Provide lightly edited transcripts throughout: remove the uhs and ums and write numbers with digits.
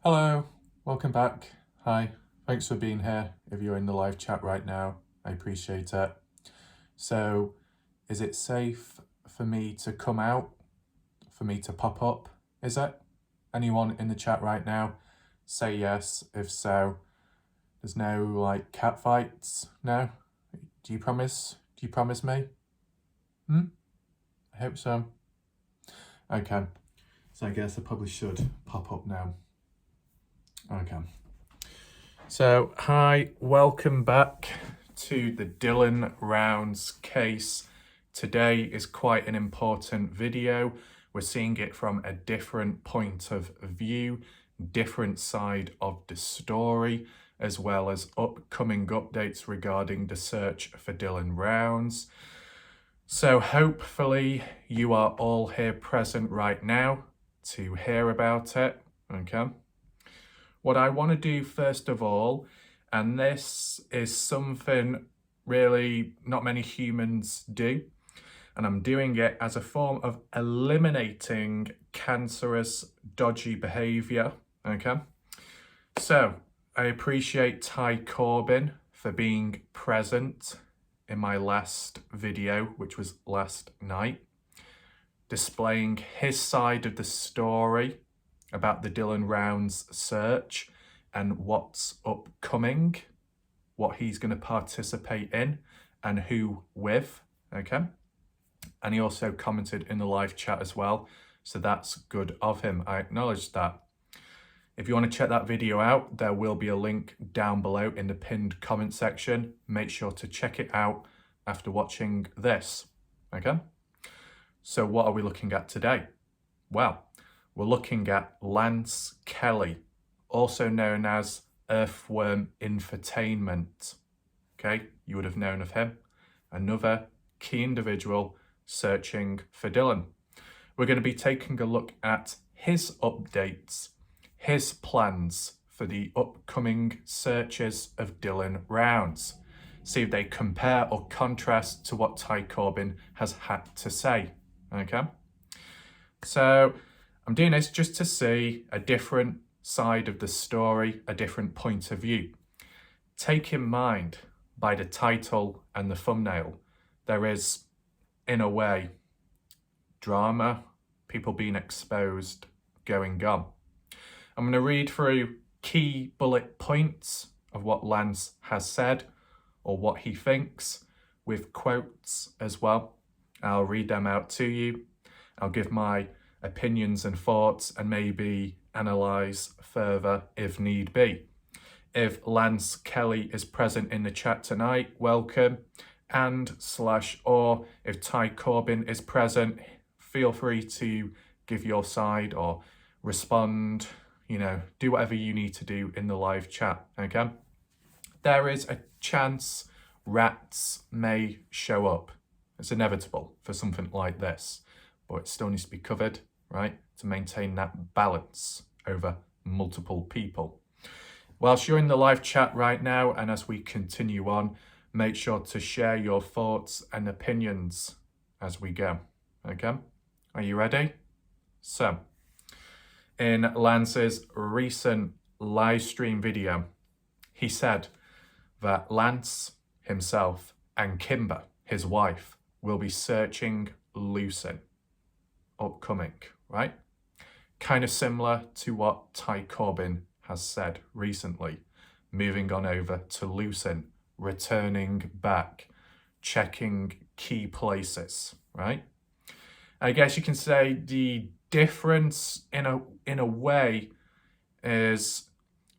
Hello, welcome back. Hi, thanks for being here. If you're in the live chat right now, I appreciate it. So, is it safe for me to come out, for me to pop up? Is it? Anyone in the chat right now? Say yes. If so, there's no cat fights? No? Do you promise? Do you promise me? I hope so. Okay, so I guess I probably should pop up now. Okay. So, hi, welcome back to the Dylan Rounds case. Today is quite an important video. We're seeing it from a different point of view, different side of the story, as well as upcoming updates regarding the search for Dylan Rounds. So hopefully you are all here present right now to hear about it, okay? What I want to do first of all, and this is something really not many humans do, and I'm doing it as a form of eliminating cancerous, dodgy behaviour, okay? So, I appreciate Ty Corbin for being present in my last video, which was last night, displaying his side of the story about the Dylan Rounds search and what's upcoming, what he's going to participate in and who with, okay? And he also commented in the live chat as well, so that's good of him. I acknowledge that. If you want to check that video out, there will be a link down below in the pinned comment section. Make sure to check it out after watching this, okay? So what are we looking at today? Well, we're looking at Lance Kelly, also known as Earthworm Infotainment. Okay, you would have known of him. Another key individual searching for Dylan. We're going to be taking a look at his updates, his plans for the upcoming searches of Dylan Rounds. See if they compare or contrast to what Ty Corbin has had to say. Okay, so I'm doing this just to see a different side of the story, a different point of view. Take in mind, by the title and the thumbnail, there is, in a way, drama, people being exposed, going on. I'm going to read through key bullet points of what Lance has said, or what he thinks, with quotes as well. I'll read them out to you. I'll give my opinions and thoughts and maybe analyse further if need be. If Lance Kelly is present in the chat tonight, welcome. Or if Ty Corbin is present, feel free to give your side or respond, do whatever you need to do in the live chat, okay? There is a chance rats may show up. It's inevitable for something like this, but it still needs to be covered, right? To maintain that balance over multiple people. Whilst you're in the live chat right now, and as we continue on, make sure to share your thoughts and opinions as we go, okay? Are you ready? So, in Lance's recent live stream video, he said that Lance himself and Kimber, his wife, will be searching Lucin, upcoming, right? Kind of similar to what Ty Corbin has said recently, moving on over to Lucin, returning back, checking key places, right? I guess you can say the difference in a way is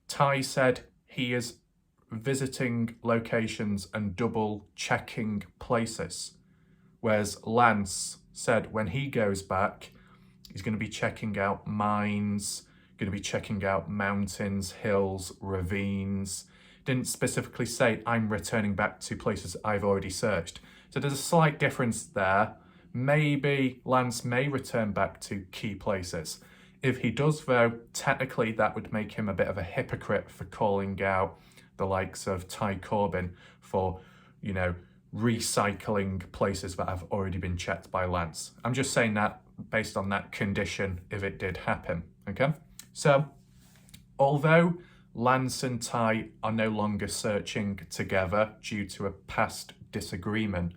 Ty said he is visiting locations and double checking places, whereas Lance said when he goes back, he's going to be checking out mines, going to be checking out mountains, hills, ravines. Didn't specifically say I'm returning back to places I've already searched. So there's a slight difference there. Maybe Lance may return back to key places. If he does, though, technically that would make him a bit of a hypocrite for calling out the likes of Ty Corbin for, you know, recycling places that have already been checked by Lance. I'm just saying that based on that condition if it did happen, okay? So, although Lance and Ty are no longer searching together due to a past disagreement,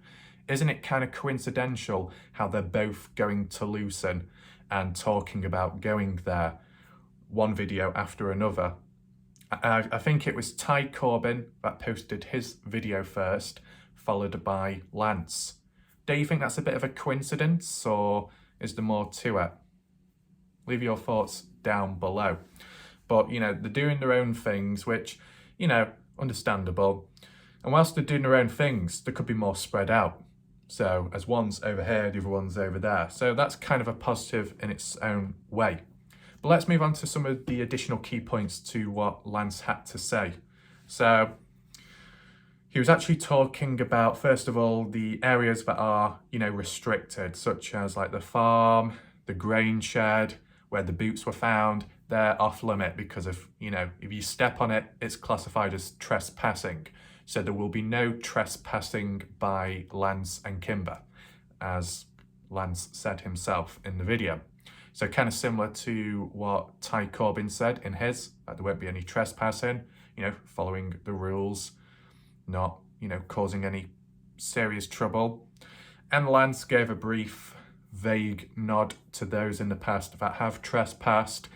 isn't it kind of coincidental how they're both going to Lucerne and talking about going there, one video after another? I think it was Ty Corbin that posted his video first, followed by Lance. Do you think that's a bit of a coincidence, or is there more to it? Leave your thoughts down below. But, you know, they're doing their own things, which, you know, understandable. And whilst they're doing their own things, there could be more spread out. So, as one's over here, the other one's over there. So that's kind of a positive in its own way. But let's move on to some of the additional key points to what Lance had to say. So, he was actually talking about, first of all, the areas that are, you know, restricted, such as like the farm, the grain shed, where the boots were found. They're off limit because of, you know, if you step on it, it's classified as trespassing. So there will be no trespassing by Lance and Kimber, as Lance said himself in the video. So kind of similar to what Ty Corbin said in his, that there won't be any trespassing, you know, following the rules, not, you know, causing any serious trouble. And Lance gave a brief, vague nod to those in the past that have trespassed.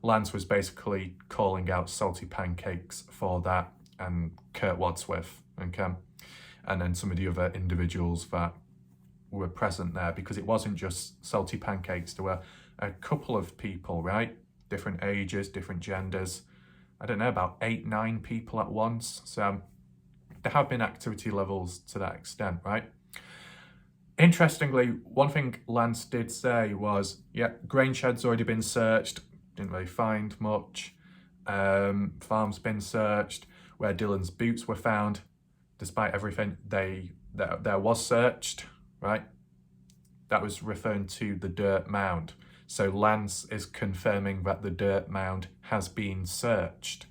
Lance was basically calling out Salty Pancakes for that, and Kurt Wadsworth, okay? And then some of the other individuals that were present there, because it wasn't just Salty Pancakes, there were a couple of people, right? Different ages, different genders. I don't know, about 8, 9 people at once. So there have been activity levels to that extent, right? Interestingly, one thing Lance did say was, yeah, grain shed's already been searched, didn't really find much. Farm's been searched. Where Dylan's boots were found, despite everything, there was searched, right? That was referring to the dirt mound. So Lance is confirming that the dirt mound has been searched.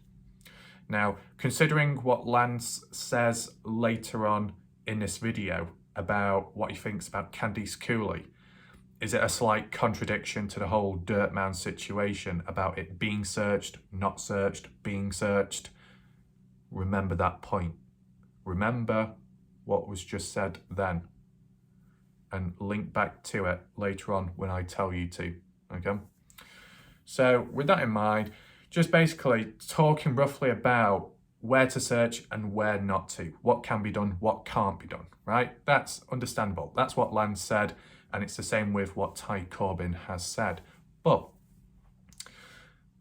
Now, considering what Lance says later on in this video about what he thinks about Candice Cooley, is it a slight contradiction to the whole dirt mound situation about it being searched, not searched, being searched? Remember that point. Remember what was just said then, and link back to it later on when I tell you to, okay? So with that in mind, just basically talking roughly about where to search and where not to, what can be done, what can't be done, right? That's understandable. That's what Lance said, and it's the same with what Ty Corbin has said. But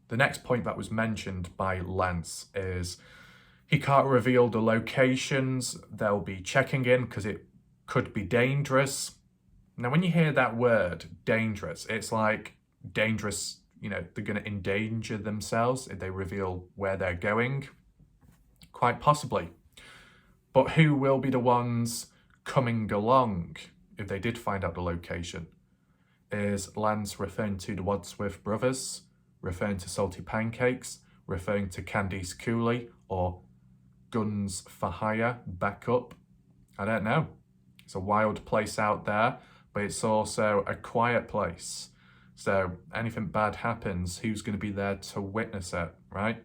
the next point that was mentioned by Lance is he can't reveal the locations they'll be checking in because it could be dangerous. Now, when you hear that word, dangerous, it's like dangerous, you know, they're going to endanger themselves if they reveal where they're going. Quite possibly. But who will be the ones coming along if they did find out the location? Is Lance referring to the Wadsworth brothers, referring to Salty Pancakes, referring to Candice Cooley, or Guns for Hire backup? I don't know. It's a wild place out there, but it's also a quiet place. So anything bad happens, who's going to be there to witness it, right?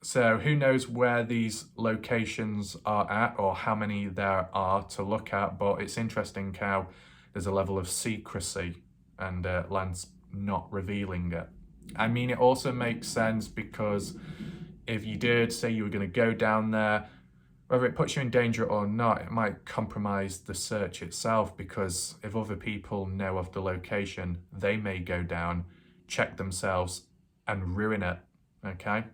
So who knows where these locations are at or how many there are to look at, but it's interesting how there's a level of secrecy and Lance not revealing it. I mean, it also makes sense because if you did say you were going to go down there, whether it puts you in danger or not, it might compromise the search itself, because if other people know of the location, they may go down, check themselves and ruin it, okay?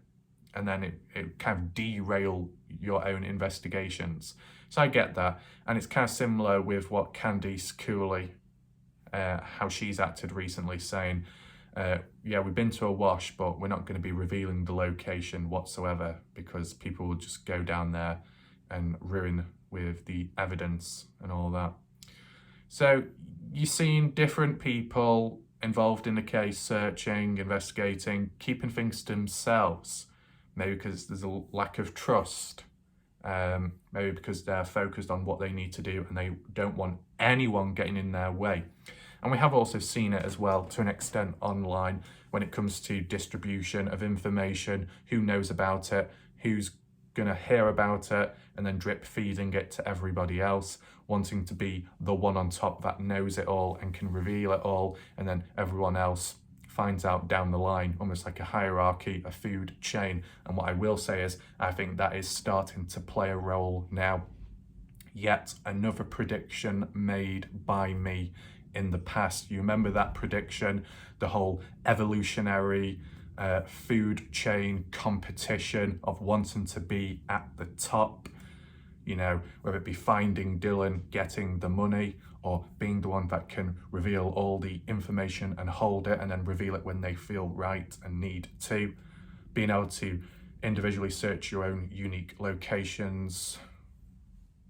And then it kind of derail your own investigations. So I get that. And it's kind of similar with what Candice Cooley, how she's acted recently, saying, yeah, we've been to a wash, but we're not going to be revealing the location whatsoever, because people will just go down there and ruin with the evidence and all that. So you've seen different people involved in the case, searching, investigating, keeping things to themselves, maybe because there's a lack of trust, maybe because they're focused on what they need to do and they don't want anyone getting in their way. And we have also seen it as well to an extent online when it comes to distribution of information, who knows about it, who's going to hear about it, and then drip feeding it to everybody else, wanting to be the one on top that knows it all and can reveal it all, and then everyone else finds out down the line, almost like a hierarchy, a food chain. And what I will say is, I think that is starting to play a role now. Yet another prediction made by me in the past. You remember that prediction, the whole evolutionary food chain competition of wanting to be at the top, you know, whether it be finding Dylan, getting the money, or being the one that can reveal all the information and hold it and then reveal it when they feel right and need to, being able to individually search your own unique locations,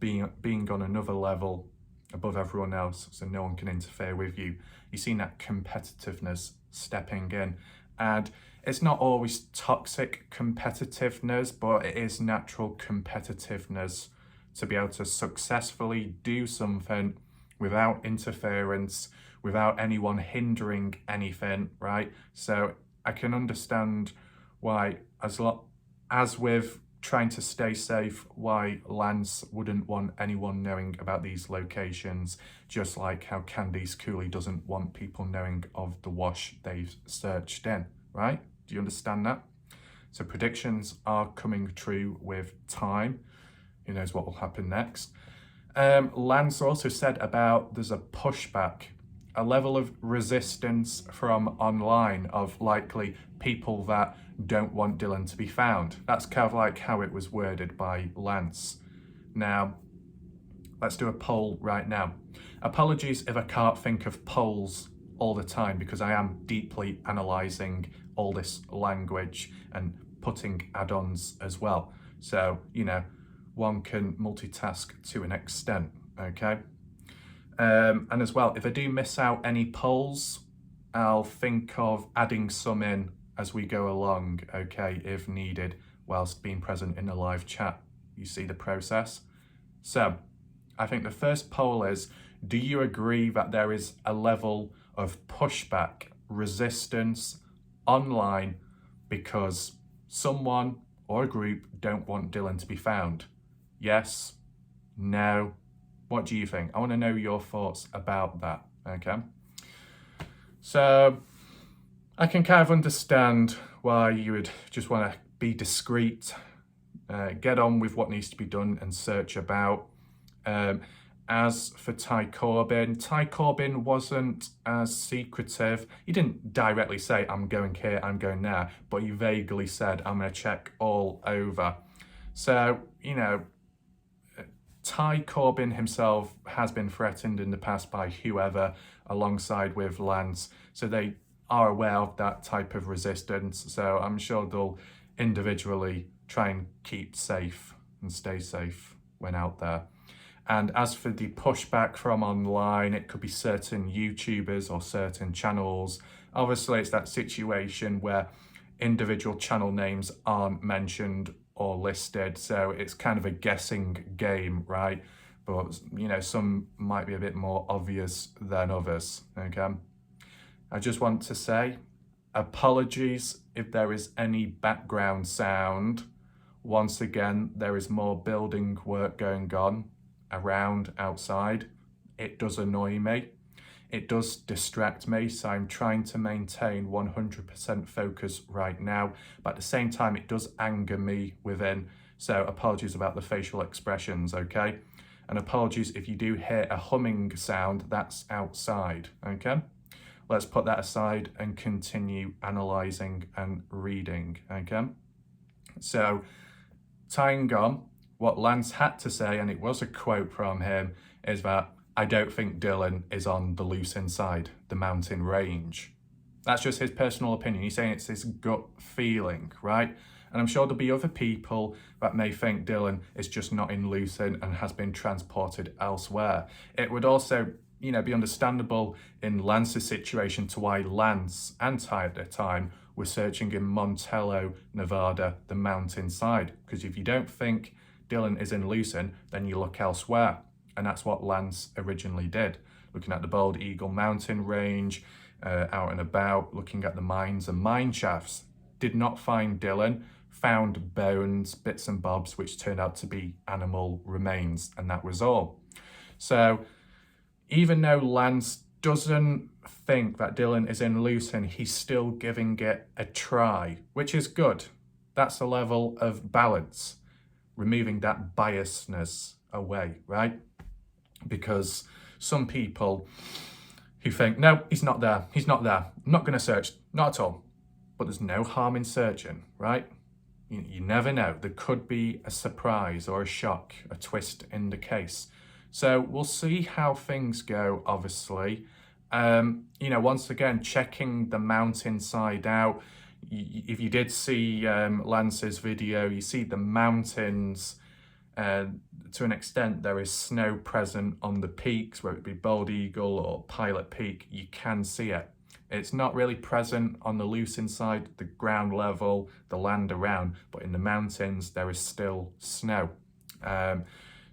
being on another level above everyone else so no one can interfere with you. You've seen that competitiveness stepping in, and it's not always toxic competitiveness, but it is natural competitiveness to be able to successfully do something without interference, without anyone hindering anything, right? So I can understand why, as with trying to stay safe, why Lance wouldn't want anyone knowing about these locations, just like how Candice Cooley doesn't want people knowing of the wash they've searched in, right? Do you understand that? So predictions are coming true with time. Who knows what will happen next? Lance also said about there's a pushback, a level of resistance from online of likely people that don't want Dylan to be found. That's kind of like how it was worded by Lance. Now, let's do a poll right now. Apologies if I can't think of polls all the time, because I am deeply analysing all this language and putting add-ons as well. So, you know, one can multitask to an extent, okay? And as well, if I do miss out any polls, I'll think of adding some in as we go along, okay, if needed, whilst being present in a live chat. You see the process? So, I think the first poll is, do you agree that there is a level of pushback, resistance online because someone or a group don't want Dylan to be found? Yes? No? What do you think? I want to know your thoughts about that, okay? So, I can kind of understand why you would just want to be discreet, get on with what needs to be done and search about. As for Ty Corbin wasn't as secretive. He didn't directly say, I'm going here, I'm going there, but he vaguely said, I'm going to check all over. So, you know, Ty Corbin himself has been threatened in the past by whoever, alongside with Lance, so they are aware of that type of resistance. So I'm sure they'll individually try and keep safe and stay safe when out there. And as for the pushback from online, it could be certain YouTubers or certain channels. Obviously, it's that situation where individual channel names aren't mentioned or listed, so it's kind of a guessing game, right? But, you know, some might be a bit more obvious than others, okay? I just want to say, apologies if there is any background sound. Once again, there is more building work going on around outside. It does annoy me. It does distract me, so I'm trying to maintain 100% focus right now. But at the same time, it does anger me within, So apologies about the facial expressions, okay? And apologies if you do hear a humming sound, that's outside, okay? Let's put that aside and continue analysing and reading, okay? So, tying on, what Lance had to say, and it was a quote from him, is that I don't think Dylan is on the loose inside, the mountain range. That's just his personal opinion. He's saying it's his gut feeling, right? And I'm sure there'll be other people that may think Dylan is just not in Lucerne and has been transported elsewhere. It would also, be understandable in Lance's situation to why Lance and Ty at the time were searching in Montello, Nevada, the mountainside. Because if you don't think Dylan is in Lucerne, then you look elsewhere. And that's what Lance originally did. Looking at the Bald Eagle mountain range, out and about, looking at the mines and mine shafts. Did not find Dylan, found bones, bits and bobs, which turned out to be animal remains, and that was all. So even though Lance doesn't think that Dylan is in Lucerne, he's still giving it a try, which is good. That's a level of balance, removing that biasness away, right? Because some people who think, no, he's not there, I'm not going to search, not at all. But there's no harm in searching, right? You never know. There could be a surprise or a shock, a twist in the case. So we'll see how things go, obviously. Once again, checking the mountainside out. If you did see Lance's video, you see the mountains. To an extent, there is snow present on the peaks, whether it be Bald Eagle or Pilot Peak. You can see it. It's not really present on the Lucerne side, the ground level, the land around, but in the mountains, there is still snow.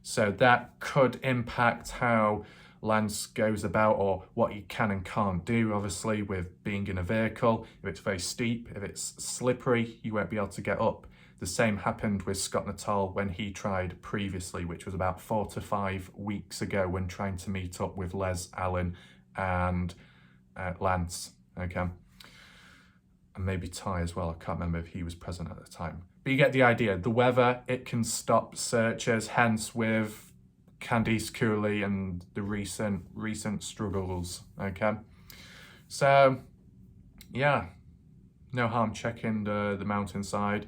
So that could impact how Lance goes about or what he can and can't do, obviously, with being in a vehicle. If it's very steep, if it's slippery, you won't be able to get up. The same happened with Scott Natal when he tried previously, which was about 4 to 5 weeks ago when trying to meet up with Les Allen and Lance, okay? And maybe Ty as well. I can't remember if he was present at the time. But you get the idea. The weather, it can stop searches, hence with Candice Cooley and the recent struggles, okay? So, yeah, no harm checking the mountainside.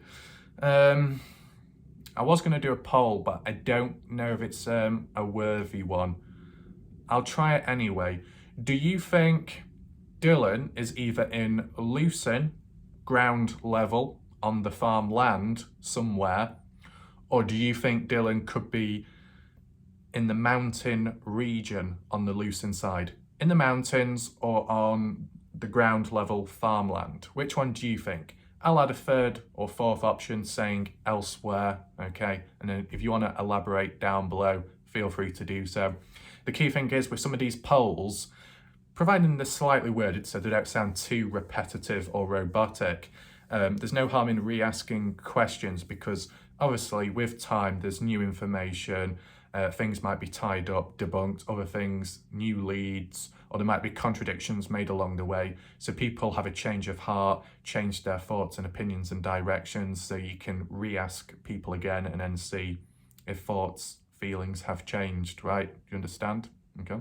I was going to do a poll, but I don't know if it's a worthy one. I'll try it anyway. Do you think Dylan is either in Lucerne, ground level, on the farmland somewhere, or do you think Dylan could be in the mountain region on the Lucerne side? In the mountains or on the ground level farmland? Which one do you think? I'll add a third or fourth option saying elsewhere, okay? And then if you want to elaborate down below, feel free to do so. The key thing is with some of these polls, providing they're slightly worded so they don't sound too repetitive or robotic, there's no harm in re-asking questions because obviously with time there's new information, things might be tied up, debunked, other things, new leads, or there might be contradictions made along the way. So people have a change of heart, change their thoughts and opinions and directions, so you can re-ask people again and then see if thoughts, feelings have changed, right? Do you understand? Okay.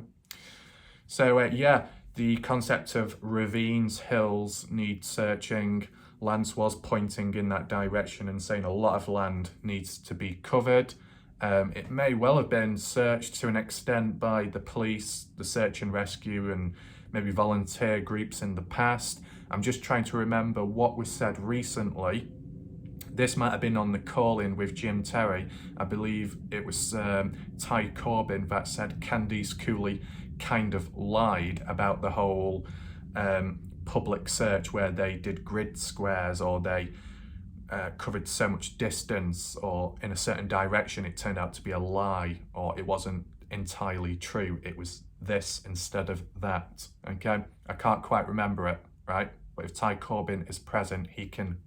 So yeah, the concept of ravines, hills need searching. Lance was pointing in that direction and saying a lot of land needs to be covered. It may well have been searched to an extent by the police, the search and rescue, and maybe volunteer groups in the past. I'm just trying to remember what was said recently. This might have been on the call-in with Jim Terry. I believe it was Ty Corbin that said Candice Cooley kind of lied about the whole public search where they did grid squares or they covered so much distance or in a certain direction. It turned out to be a lie or it wasn't entirely true. It was this instead of that, okay? I can't quite remember it, right? But if Ty Corbin is present, he can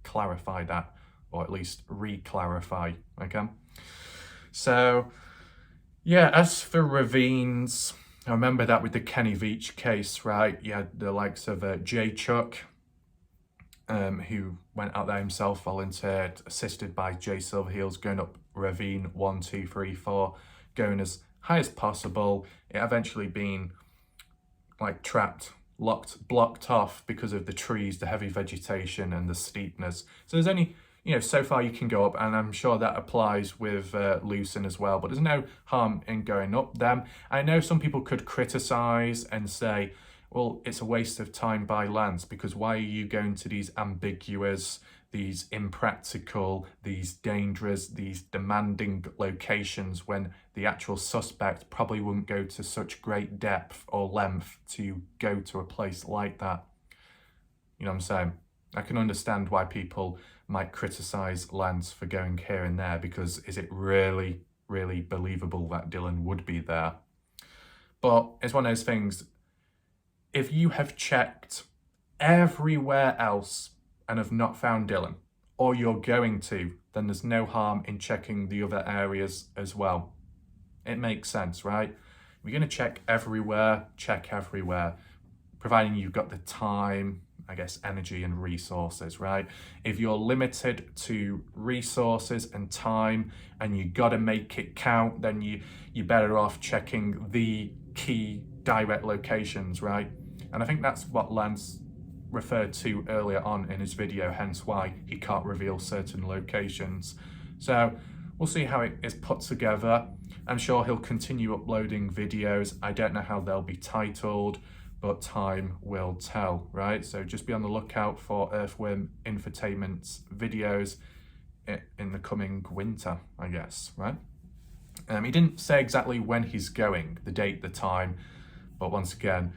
clarify that or at least re-clarify, okay? So, yeah, as for ravines, I remember that with the Kenny Veach case, right? You had the likes of Jay Chuck, who went out there himself, volunteered, assisted by Jay Silverheels, going up ravine 1, 2, 3, 4, going as high as possible. It eventually been like trapped, locked, blocked off because of the trees, the heavy vegetation and the steepness. So there's only, so far you can go up, and I'm sure that applies with Lucin as well, but there's no harm in going up them. I know some people could criticize and say, well, it's a waste of time by Lance, because why are you going to these ambiguous, these impractical, these dangerous, these demanding locations when the actual suspect probably wouldn't go to such great depth or length to go to a place like that? You know what I'm saying? I can understand why people might criticize Lance for going here and there, because is it really, really believable that Dylan would be there? But it's one of those things. If you have checked everywhere else and have not found Dylan, or you're going to, then there's no harm in checking the other areas as well. It makes sense, right? If you're going to check everywhere, providing you've got the time, I guess, energy and resources, right? If you're limited to resources and time and you got to make it count, then you're better off checking the key direct locations, right? And I think that's what Lance referred to earlier on in his video, hence why he can't reveal certain locations. So we'll see how it is put together. I'm sure he'll continue uploading videos. I don't know how they'll be titled, but time will tell, right? So just be on the lookout for Earthworm Infotainment's videos in the coming winter, I guess, right? He didn't say exactly when he's going, the date, the time, but once again,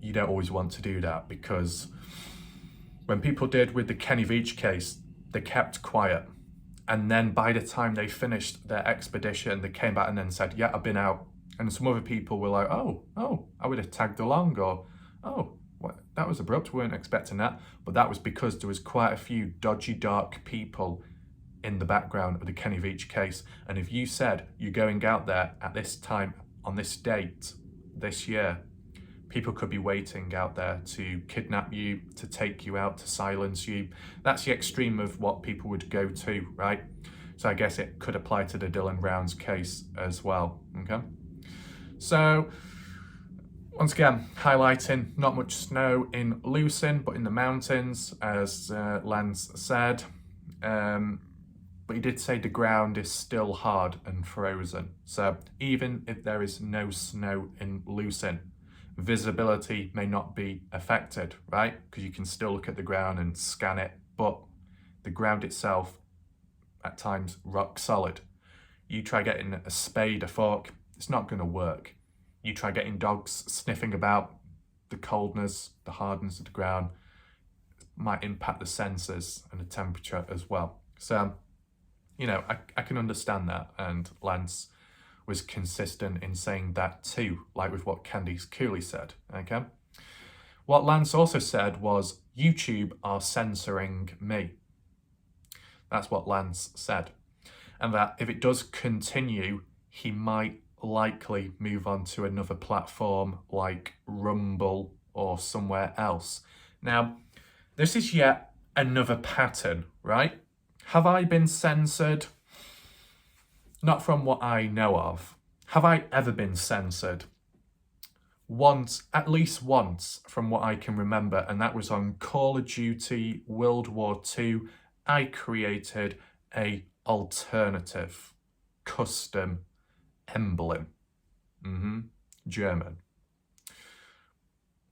you don't always want to do that, because when people did with the Kenny Veach case, they kept quiet. And then by the time they finished their expedition, they came back and then said, yeah, I've been out. And some other people were like, oh, I would have tagged along, or, oh, what, that was abrupt, weren't expecting that. But that was because there was quite a few dodgy, dark people in the background of the Kenny Veach case. And if you said you're going out there at this time, on this date, this year, people could be waiting out there to kidnap you, to take you out, to silence you. That's the extreme of what people would go to, right? So I guess it could apply to the Dylan Brown's case as well, okay? So, once again, highlighting not much snow in Lucin, but in the mountains, as Lance said. But he did say the ground is still hard and frozen. So even if there is no snow in Lucin, visibility may not be affected, right? Because you can still look at the ground and scan it, but the ground itself, at times, rock solid. You try getting a spade, a fork, it's not going to work. You try getting dogs sniffing about, the coldness, the hardness of the ground might impact the sensors and the temperature as well. So, I can understand that, and Lance was consistent in saying that too, like with what Candice Cooley said, okay? What Lance also said was, YouTube are censoring me. That's what Lance said. And that if it does continue, he might likely move on to another platform like Rumble or somewhere else. Now, this is yet another pattern, right? Have I been censored? Not from what I know of. Have I ever been censored? Once, at least once, from what I can remember, and that was on Call of Duty World War II. I created a alternative custom emblem. German.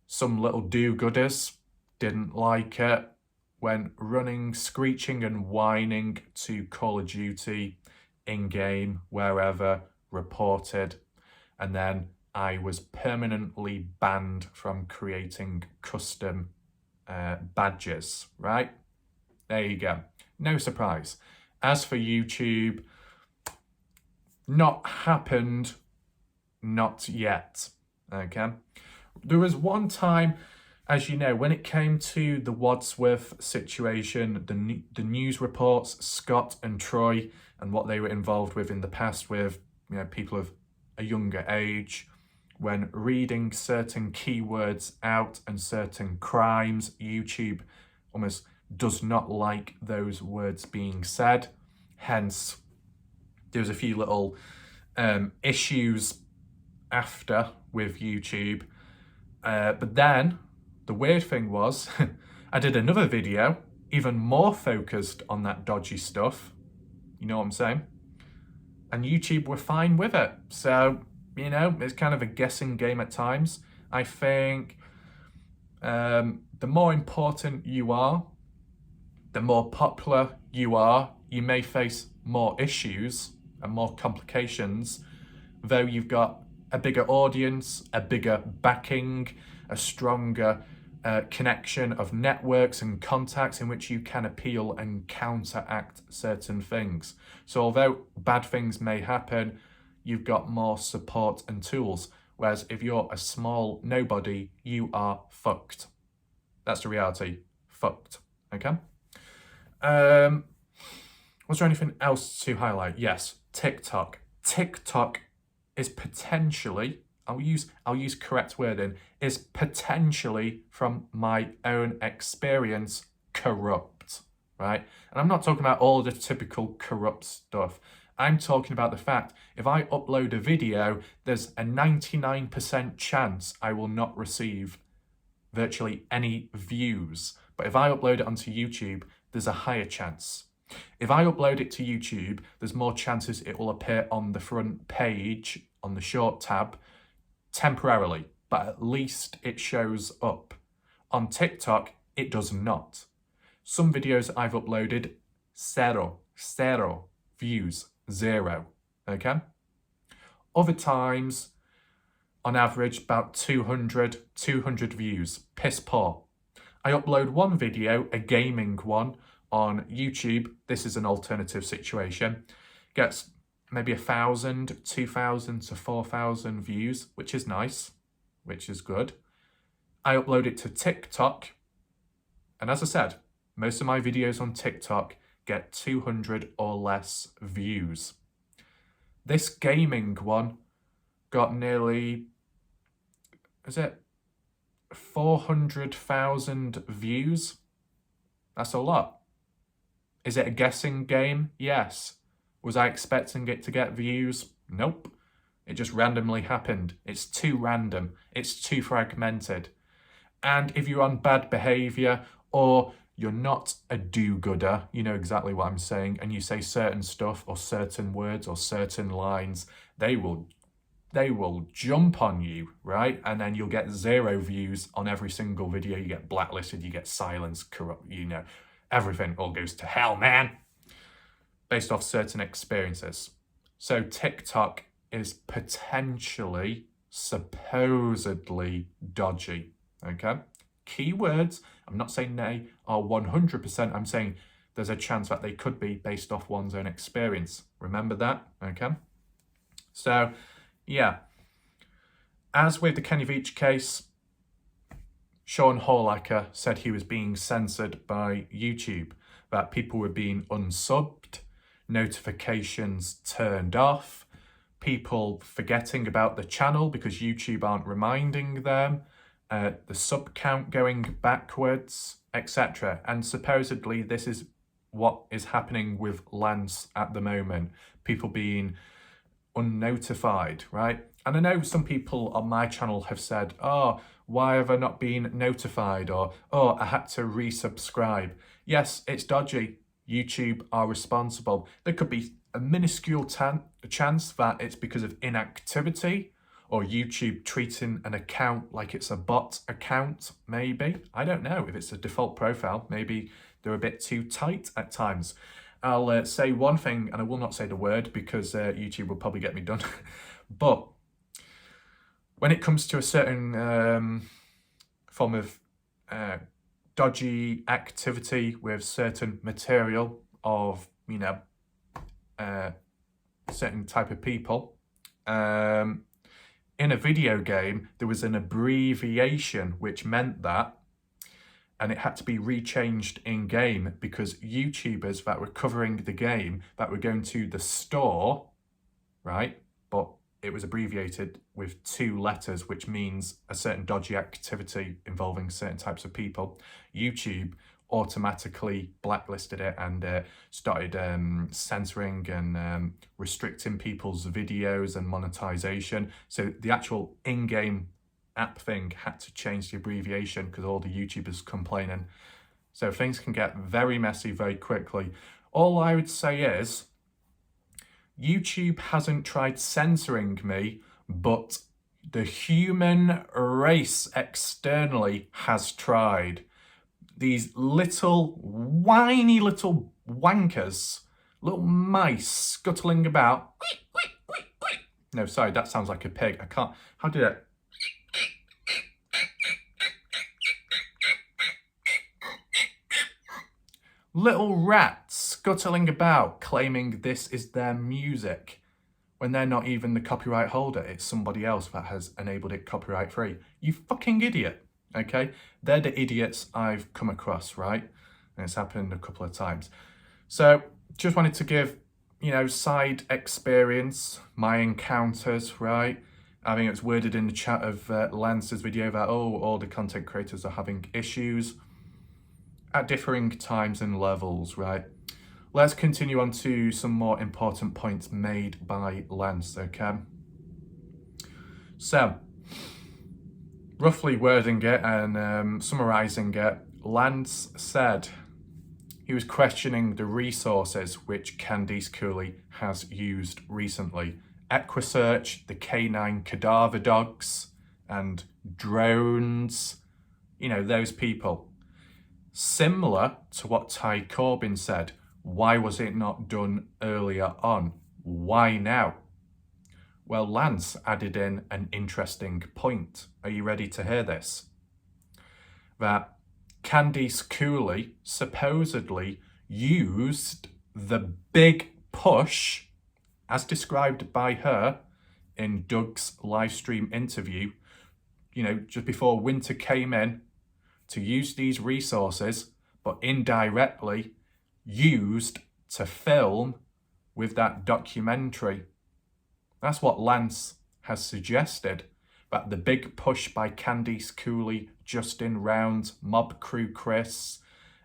Some little do-gooders didn't like it, went running, screeching and whining to Call of Duty, in-game, wherever, reported, and then I was permanently banned from creating custom badges, right? There you go. No surprise. As for YouTube, not happened, not yet, okay? There was one time, as you know, when it came to the Wadsworth situation, the news reports, Scott and Troy, and what they were involved with in the past with people of a younger age, when reading certain keywords out and certain crimes, YouTube almost does not like those words being said. Hence, there's a few little issues after with YouTube. But then the weird thing was I did another video even more focused on that dodgy stuff. You know what I'm saying? And YouTube were fine with it. So, you know, it's kind of a guessing game at times. I think the more important you are, the more popular you are, you may face more issues and more complications, though you've got a bigger audience, a bigger backing, a stronger connection of networks and contacts in which you can appeal and counteract certain things. So although bad things may happen, you've got more support and tools. Whereas if you're a small nobody, you are fucked. That's the reality. Fucked. Okay? Was there anything else to highlight? Yes, TikTok. TikTok is potentially, I'll use correct wording, is potentially, from my own experience, corrupt, right? And I'm not talking about all the typical corrupt stuff. I'm talking about the fact if I upload a video, there's a 99% chance I will not receive virtually any views. But if I upload it onto YouTube, there's a higher chance. If I upload it to YouTube, there's more chances it will appear on the front page, on the short tab, temporarily, but at least it shows up. On TikTok, it does not. Some videos I've uploaded, zero views, 0, okay? Other times, on average, about 200 views, piss poor. I upload one video, a gaming one, on YouTube. This is an alternative situation. Gets maybe 1,000, 2,000 to 4,000 views, which is nice, which is good. I upload it to TikTok. And as I said, most of my videos on TikTok get 200 or less views. This gaming one got nearly, 400,000 views? That's a lot. Is it a guessing game? Yes. Was I expecting it to get views? Nope. It just randomly happened. It's too random. It's too fragmented. And if you're on bad behavior or you're not a do-gooder, you know exactly what I'm saying, and you say certain stuff or certain words or certain lines, they will jump on you, right? And then you'll get 0 views on every single video. You get blacklisted, you get silenced, corrupt, you know. Everything all goes to hell, man, based off certain experiences. So TikTok is potentially, supposedly dodgy, okay? Keywords, I'm not saying they are 100%, I'm saying there's a chance that they could be based off one's own experience. Remember that, okay? So, yeah. As with the Kenny Veach case, Sean Horlacher said he was being censored by YouTube, that people were being unsubbed, notifications turned off, people forgetting about the channel because YouTube aren't reminding them, the sub count going backwards, etc. And supposedly this is what is happening with Lance at the moment, people being unnotified, right? And I know some people on my channel have said, oh, why have I not been notified? Or, oh, I had to resubscribe. Yes, it's dodgy. YouTube are responsible. There could be a minuscule chance that it's because of inactivity or YouTube treating an account like it's a bot account, maybe. I don't know if it's a default profile. Maybe they're a bit too tight at times. I'll say one thing, and I will not say the word because YouTube will probably get me done. But when it comes to a certain form of dodgy activity with certain material of, you know, certain type of people, in a video game, there was an abbreviation which meant that, and it had to be rechanged in game because YouTubers that were covering the game that were going to the store, right? But it was abbreviated with 2 letters, which means a certain dodgy activity involving certain types of people. YouTube automatically blacklisted it and started censoring and restricting people's videos and monetization. So the actual in-game app thing had to change the abbreviation because all the YouTubers complaining. So things can get very messy very quickly. All I would say is YouTube hasn't tried censoring me, but the human race externally has tried. These little whiny little wankers, little mice scuttling about. No, sorry, that sounds like a pig. I can't. How did it? Little rats scuttling about, claiming this is their music, when they're not even the copyright holder. It's somebody else that has enabled it copyright free. You fucking idiot. Okay, they're the idiots I've come across, right? And it's happened a couple of times. So just wanted to give, side experience, my encounters, right? I think it's worded in the chat of Lance's video that, all the content creators are having issues at differing times and levels, right? Let's continue on to some more important points made by Lance, okay? So, roughly wording it and summarising it, Lance said he was questioning the resources which Candice Cooley has used recently. Equisearch, the canine cadaver dogs, and drones, those people. Similar to what Ty Corbin said, why was it not done earlier on? Why now? Well, Lance added in an interesting point. Are you ready to hear this? That Candice Cooley supposedly used the big push, as described by her in Doug's live stream interview, just before winter came in, to use these resources, but indirectly used to film with that documentary. That's what Lance has suggested, that the big push by Candice Cooley, Justin Round, Mob Crew Chris,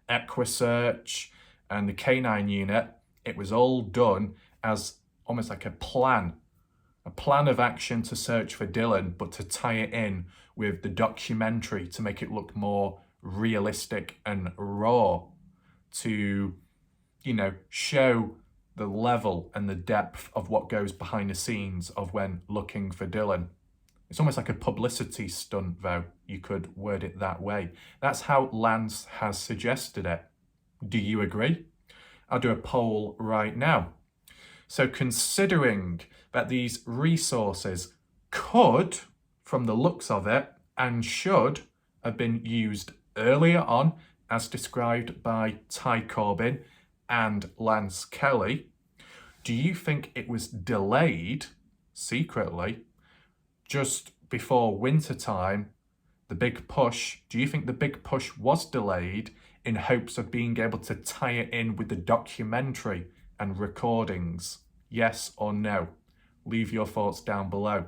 Equisearch, and the Canine Unit, it was all done as almost like a plan of action to search for Dylan, but to tie it in with the documentary to make it look more realistic and raw, to, show the level and the depth of what goes behind the scenes of when looking for Dylan. It's almost like a publicity stunt, though. You could word it that way. That's how Lance has suggested it. Do you agree? I'll do a poll right now. So considering that these resources could, from the looks of it, and should have been used earlier on, as described by Ty Corbin and Lance Kelly, do you think it was delayed secretly just before winter time, the big push? Do you think the big push was delayed in hopes of being able to tie it in with the documentary and recordings? Yes or no? Leave your thoughts down below,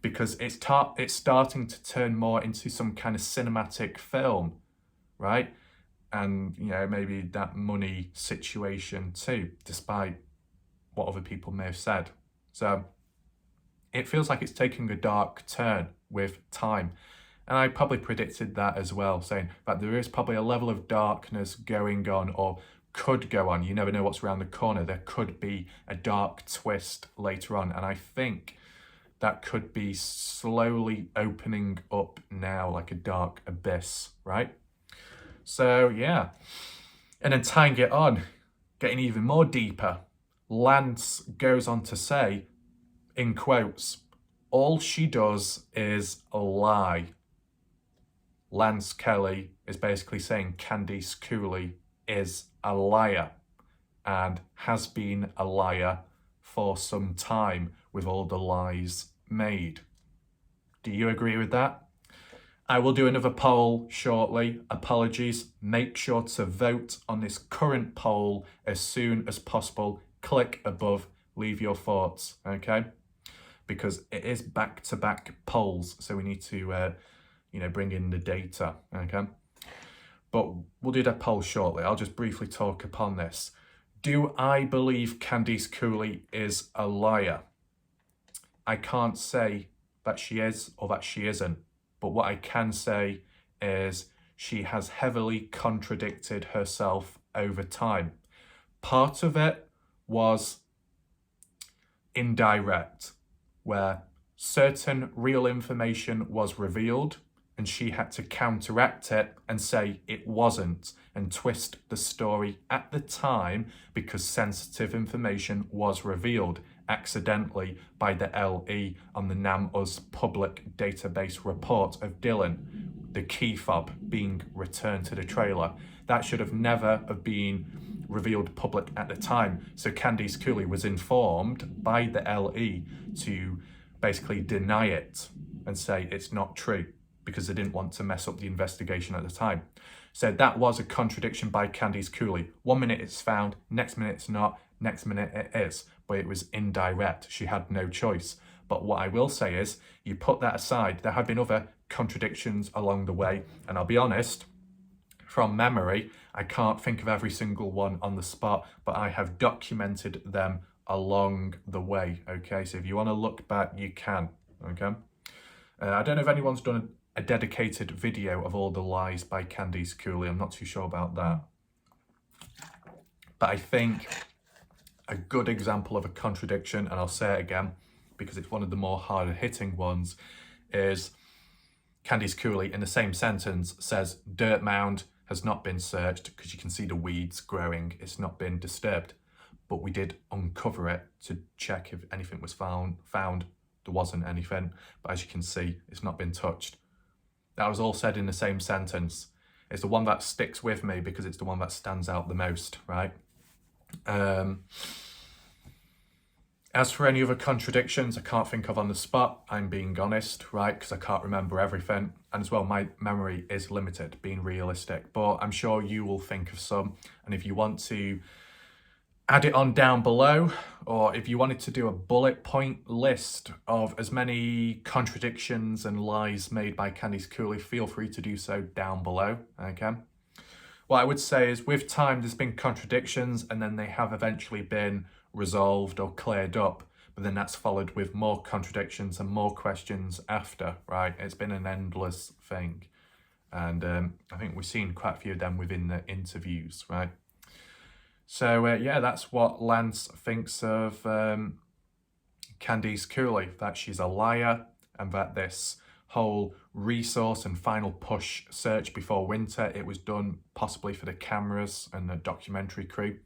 because it's starting to turn more into some kind of cinematic film, right? And, maybe that money situation too, despite what other people may have said. So it feels like it's taking a dark turn with time. And I probably predicted that as well, saying that there is probably a level of darkness going on, or could go on. You never know what's around the corner. There could be a dark twist later on. And I think that could be slowly opening up now, like a dark abyss, right? So, yeah. And then tying it on, getting even more deeper, Lance goes on to say, in quotes, all she does is lie. Lance Kelly is basically saying Candice Cooley is a liar and has been a liar for some time with all the lies made. Do you agree with that? I will do another poll shortly. Apologies. Make sure to vote on this current poll as soon as possible. Click above, leave your thoughts, okay? Because it is back-to-back polls, so we need to, bring in the data, okay? but we'll do that poll shortly. I'll just briefly talk upon this. Do I believe Candice Cooley is a liar? I can't say that she is or that she isn't, but what I can say is she has heavily contradicted herself over time. Part of it was indirect, where certain real information was revealed and she had to counteract it and say it wasn't and twist the story at the time because sensitive information was revealed accidentally by the LE on the NamUs public database report of Dylan, the key fob being returned to the trailer. That should have never have been revealed public at the time. So Candice Cooley was informed by the LE to basically deny it and say it's not true because they didn't want to mess up the investigation at the time. So that was a contradiction by Candice Cooley. 1 minute it's found, next minute it's not, next minute it is, but it was indirect. She had no choice. But what I will say is, you put that aside, there have been other contradictions along the way, and I'll be honest, from memory, I can't think of every single one on the spot, but I have documented them along the way, okay? So if you want to look back, you can, okay? I don't know if anyone's done a dedicated video of all the lies by Candice Cooley. I'm not too sure about that. But I think a good example of a contradiction, and I'll say it again, because it's one of the more harder hitting ones, is Candice Cooley in the same sentence says dirt mound has not been searched because you can see the weeds growing, it's not been disturbed. But we did uncover it to check if anything was found. There wasn't anything, but as you can see, it's not been touched. That was all said in the same sentence. It's the one that sticks with me because it's the one that stands out the most, right? As for any other contradictions, I can't think of on the spot, I'm being honest, right? Because I can't remember everything. And as well, my memory is limited, being realistic. But I'm sure you will think of some. And if you want to add it on down below, or if you wanted to do a bullet point list of as many contradictions and lies made by Candice Cooley, feel free to do so down below, okay? What I would say is with time, there's been contradictions and then they have eventually been resolved or cleared up, but then that's followed with more contradictions and more questions after, right? It's been an endless thing. And I think we've seen quite a few of them within the interviews, right? So yeah, that's what Lance thinks of Candice Cooley, that she's a liar and that this whole resource and final push search before winter, it was done possibly for the cameras and the documentary crew.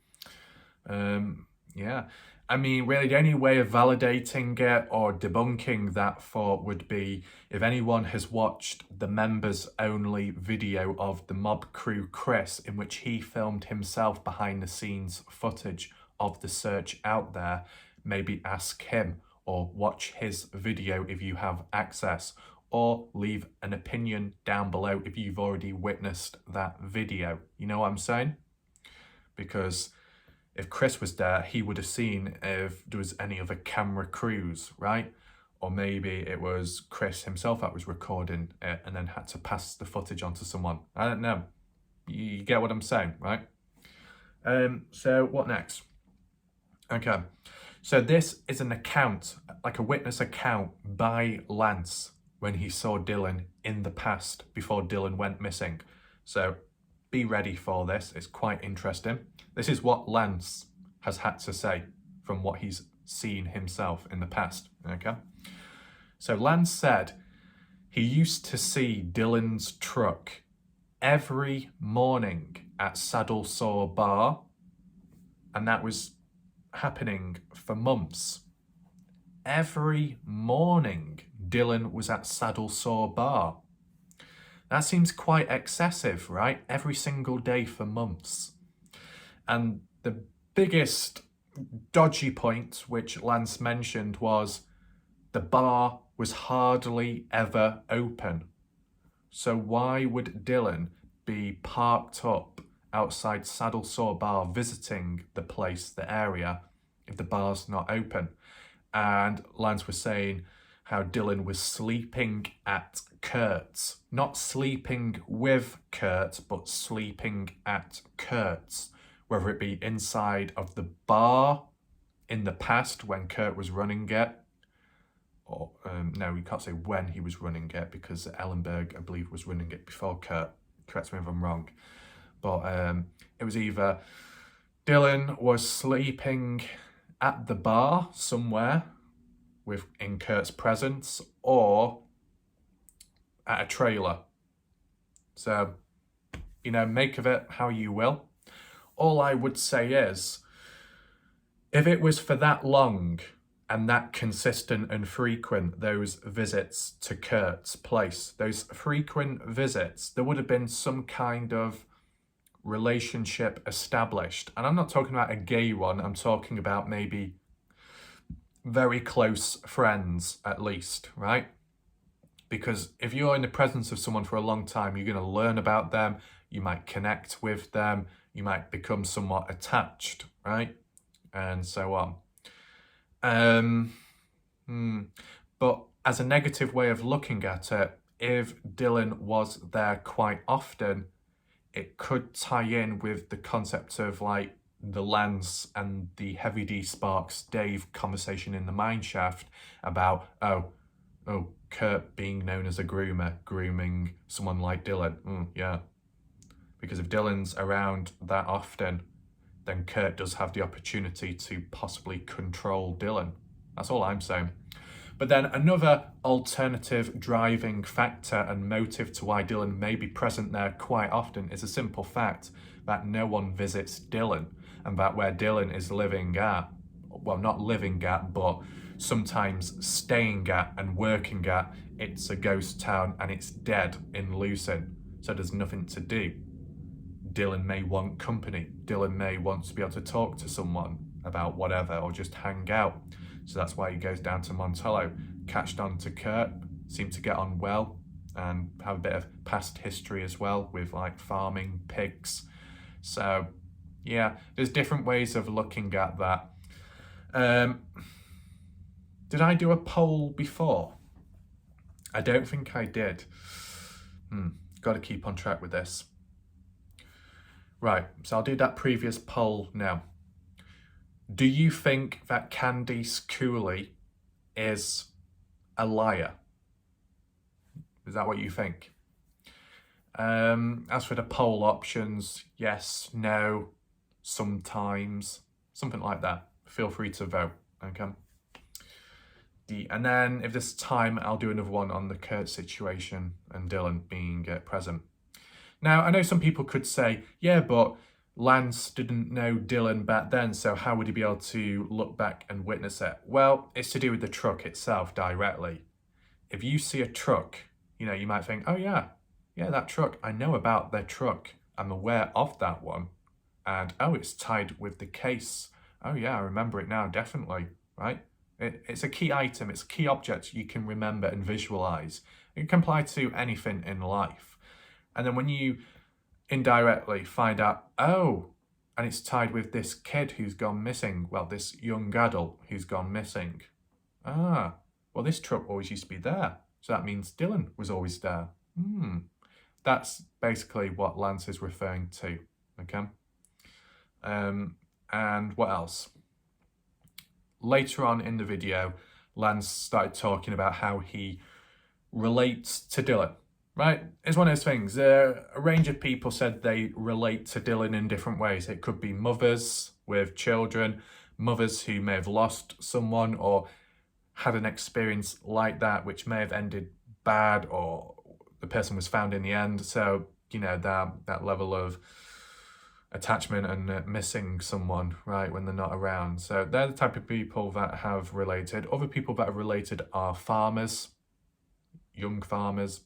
Yeah, I mean, really the only way of validating it or debunking that thought would be if anyone has watched the members only video of the mob crew Chris, in which he filmed himself behind the scenes footage of the search out there, maybe ask him or watch his video if you have access, or leave an opinion down below if you've already witnessed that video. You know what I'm saying? Because if Chris was there, he would have seen if there was any other camera crews, right? Or maybe it was Chris himself that was recording it and then had to pass the footage on to someone. I don't know. You get what I'm saying, right? So what next? Okay. So this is an account, like a witness account by Lance when he saw Dylan in the past before Dylan went missing. So be ready for this. It's quite interesting. This is what Lance has had to say from what he's seen himself in the past, okay? So Lance said he used to see Dylan's truck every morning at Saddle Saw Bar, and that was happening for months. Every morning Dylan was at Saddle Saw Bar. That seems quite excessive, right? Every single day for months. And the biggest dodgy point, which Lance mentioned, was the bar was hardly ever open. So why would Dylan be parked up outside Saddle Saw Bar visiting the place, the area, if the bar's not open? And Lance was saying how Dylan was sleeping at Kurt, not sleeping with Kurt, but sleeping at Kurt's, whether it be inside of the bar in the past when Kurt was running it, or no, we can't say when he was running it because Ellenberg, I believe, was running it before Kurt. Correct me if I'm wrong. But it was either Dylan was sleeping at the bar somewhere in Kurt's presence, or at a trailer. So, make of it how you will. All I would say is, if it was for that long and that consistent and frequent, those visits to Kurt's place, those frequent visits, there would have been some kind of relationship established. And I'm not talking about a gay one, I'm talking about maybe very close friends at least, right? Because if you're in the presence of someone for a long time, you're going to learn about them, you might connect with them, you might become somewhat attached, right? And so on. But as a negative way of looking at it, if Dylan was there quite often, it could tie in with the concept of like the Lance and the Heavy D Sparks Dave conversation in the mineshaft about, oh, Kurt being known as a groomer, grooming someone like Dylan. Yeah. Because if Dylan's around that often, then Kurt does have the opportunity to possibly control Dylan. That's all I'm saying. But then another alternative driving factor and motive to why Dylan may be present there quite often is a simple fact that no one visits Dylan, and that where Dylan is living at, well, not living at, but sometimes staying at and working at, it's a ghost town and it's dead in Lucin, so there's nothing to do. Dylan may want company. Dylan may want to be able to talk to someone about whatever or just hang out. So that's why he goes down to Montello. Catched on to Kurt, seemed to get on well and have a bit of past history as well with like farming, pigs. So yeah, there's different ways of looking at that. Did I do a poll before? I don't think I did. Got to keep on track with this. Right, so I'll do that previous poll now. Do you think that Candice Cooley is a liar? Is that what you think? As for the poll options, yes, no, sometimes, something like that. Feel free to vote, okay? And then if there's time, I'll do another one on the Kurt situation and Dylan being present. Now, I know some people could say, yeah, but Lance didn't know Dylan back then, so how would he be able to look back and witness it? Well, it's to do with the truck itself directly. If you see a truck, you might think, oh yeah, that truck, I know about their truck. I'm aware of that one. And, oh, it's tied with the case. Oh yeah, I remember it now, definitely, right? It's a key item, it's a key object you can remember and visualize. It can apply to anything in life. And then when you indirectly find out, oh, and it's tied with this kid who's gone missing, well, this young adult who's gone missing. Well, this truck always used to be there, so that means Dylan was always there. That's basically what Lance is referring to, okay? And what else? Later on in the video, Lance started talking about how he relates to Dylan. Right, it's one of those things. A range of people said they relate to Dylan in different ways. It could be mothers with children, mothers who may have lost someone or had an experience like that which may have ended bad, or the person was found in the end. So, that level of attachment and missing someone, right, when they're not around. So they're the type of people that have related. Other people that have related are farmers, young farmers,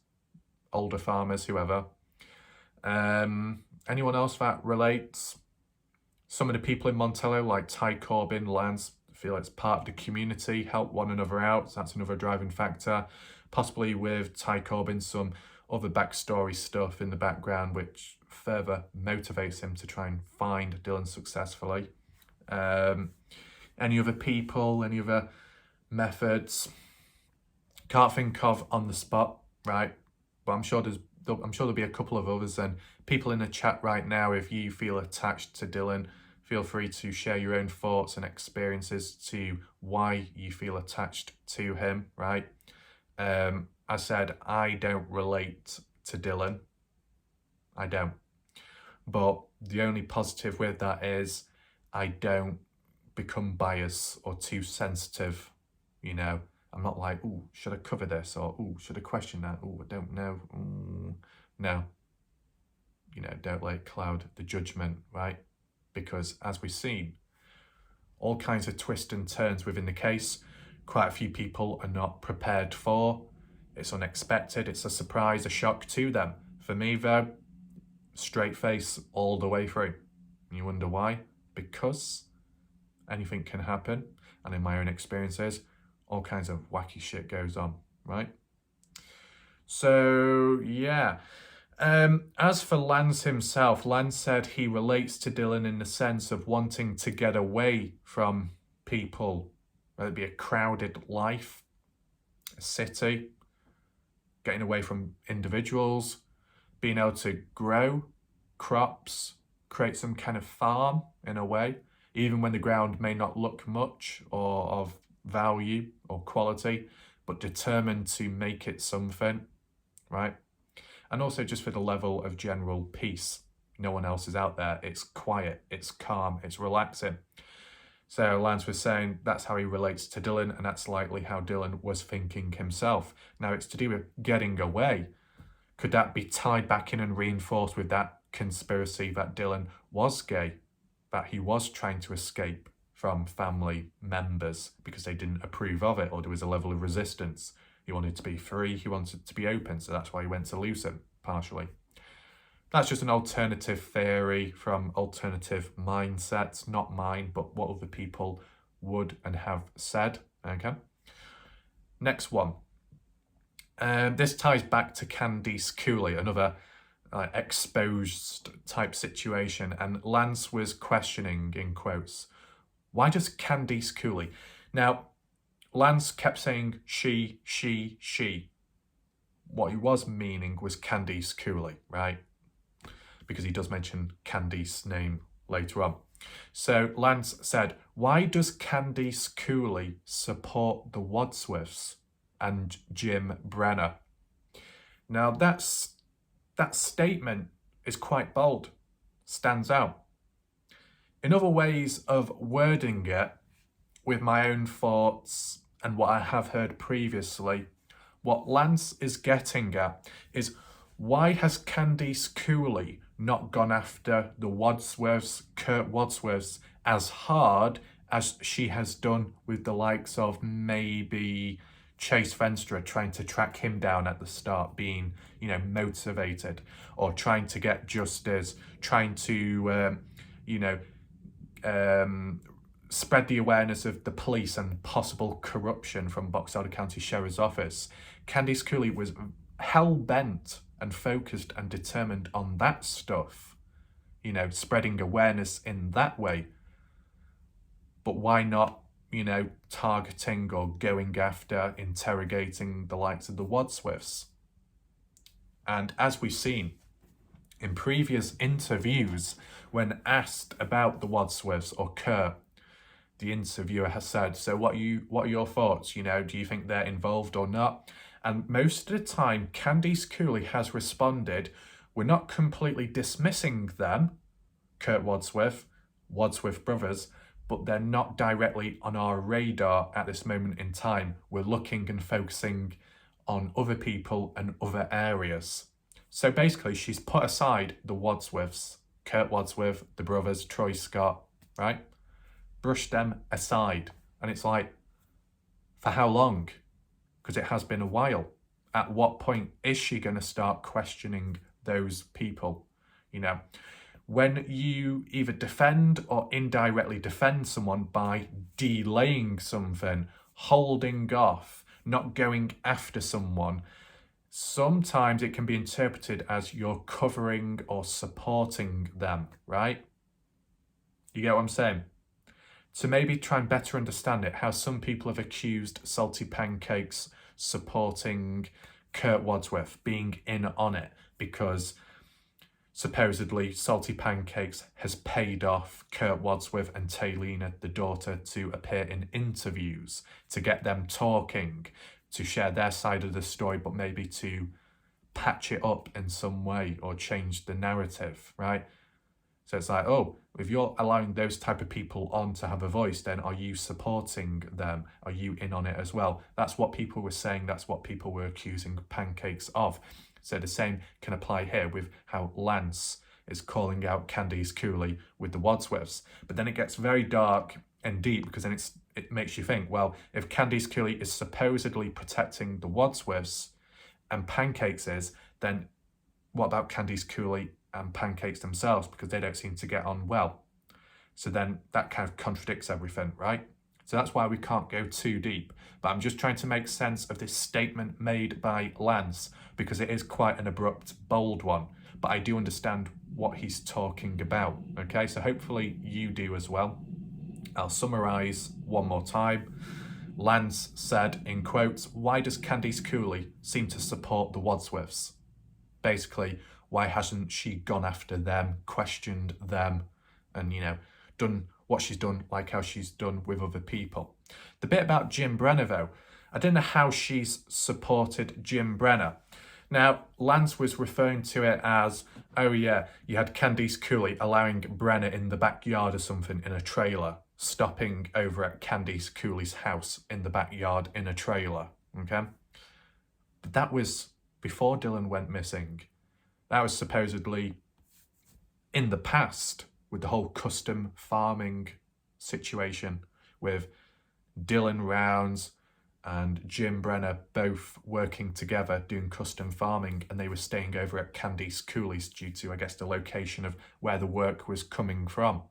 older farmers, whoever. Anyone else that relates? Some of the people in Montello, like Ty Corbin, Lance, feel it's part of the community, help one another out. So that's another driving factor. Possibly with Ty Corbin, some other backstory stuff in the background, which further motivates him to try and find Dylan successfully. Any other people, any other methods? Can't think of on the spot, right? but I'm sure there'll be a couple of others. And people in the chat right now, if you feel attached to Dylan, feel free to share your own thoughts and experiences to why you feel attached to him, right? I said, I don't relate to Dylan. I don't. But the only positive with that is I don't become biased or too sensitive, you know. I'm not like, ooh, should I cover this? Or, ooh, should I question that? Ooh, I don't know. Ooh. No. You know, don't let it cloud the judgment, right? Because as we've seen, all kinds of twists and turns within the case, quite a few people are not prepared for. It's unexpected, it's a surprise, a shock to them. For me though, straight face all the way through. You wonder why? Because anything can happen. And in my own experiences, all kinds of wacky shit goes on, right? So, yeah. As for Lance himself, Lance said he relates to Dylan in the sense of wanting to get away from people, whether it be a crowded life, a city, getting away from individuals, being able to grow crops, create some kind of farm in a way, even when the ground may not look much or of value or quality, but determined to make it something, right? And also just for the level of general peace. No one else is out there. It's quiet, it's calm, it's relaxing. So Lance was saying that's how he relates to Dylan, and that's likely how Dylan was thinking himself. Now it's to do with getting away. Could that be tied back in and reinforced with that conspiracy that Dylan was gay, that he was trying to escape from family members because they didn't approve of it, or there was a level of resistance? He wanted to be free, he wanted to be open, so that's why he went to lose him, partially. That's just an alternative theory from alternative mindsets, not mine, but what other people would and have said, okay? Next one. This ties back to Candice Cooley, another exposed type situation, and Lance was questioning, in quotes, why does Candice Cooley? Now, Lance kept saying she. What he was meaning was Candice Cooley, right? Because he does mention Candice's name later on. So Lance said, why does Candice Cooley support the Wadsworths and Jim Brenner? Now that statement is quite bold, stands out. In other ways of wording it, with my own thoughts and what I have heard previously, what Lance is getting at is, why has Candice Cooley not gone after the Wadsworths, Kurt Wadsworths, as hard as she has done with the likes of maybe Chase Venstra, trying to track him down at the start, being, you know, motivated, or trying to get justice, trying to, spread the awareness of the police and possible corruption from Box Elder County Sheriff's Office. Candice Cooley was hell-bent and focused and determined on that stuff, you know, spreading awareness in that way. But why not, you know, targeting or going after, interrogating the likes of the Wadsworths? And as we've seen in previous interviews, when asked about the Wadsworths or Kurt, the interviewer has said, so what are your thoughts? You know, do you think they're involved or not? And most of the time, Candice Cooley has responded, we're not completely dismissing them, Kurt Wadsworth, Wadsworth brothers, but they're not directly on our radar at this moment in time. We're looking and focusing on other people and other areas. So basically, she's put aside the Wadsworths, Kurt Wadsworth, the brothers, Troy Scott, right? Brush them aside. And it's like, for how long? Because it has been a while. At what point is she going to start questioning those people? You know, when you either defend or indirectly defend someone by delaying something, holding off, not going after someone, sometimes it can be interpreted as you're covering or supporting them, right? You get what I'm saying? To maybe try and better understand it, how some people have accused Salty Pancakes supporting Kurt Wadsworth being in on it because supposedly Salty Pancakes has paid off Kurt Wadsworth and Taylina, the daughter, to appear in interviews, to get them talking, to share their side of the story, but maybe to patch it up in some way or change the narrative, right? So it's like, oh, if you're allowing those type of people on to have a voice, then are you supporting them? Are you in on it as well? That's what people were saying. That's what people were accusing Pancakes of. So the same can apply here with how Lance is calling out Candice Cooley with the Wadsworths. But then it gets very dark and deep because then it makes you think, well, if Candice Cooley is supposedly protecting the Wadsworths and Pancakes is, then what about Candice Cooley and Pancakes themselves, because they don't seem to get on well? So then that kind of contradicts everything, right? So that's why we can't go too deep. But I'm just trying to make sense of this statement made by Lance, because it is quite an abrupt, bold one. But I do understand what he's talking about, okay? So hopefully you do as well. I'll summarise one more time. Lance said, in quotes, "Why does Candice Cooley seem to support the Wadsworths?" Basically, why hasn't she gone after them, questioned them, and, you know, done what she's done like how she's done with other people? The bit about Jim Brenner, though, I don't know how she's supported Jim Brenner. Now, Lance was referring to it as, oh yeah, you had Candice Cooley allowing Brenner in the backyard or something in a trailer, stopping over at Candice Cooley's house in the backyard in a trailer, okay? But that was before Dylan went missing. That was supposedly in the past with the whole custom farming situation with Dylan Rounds and Jim Brenner both working together doing custom farming, and they were staying over at Candice Cooley's due to, I guess, the location of where the work was coming from.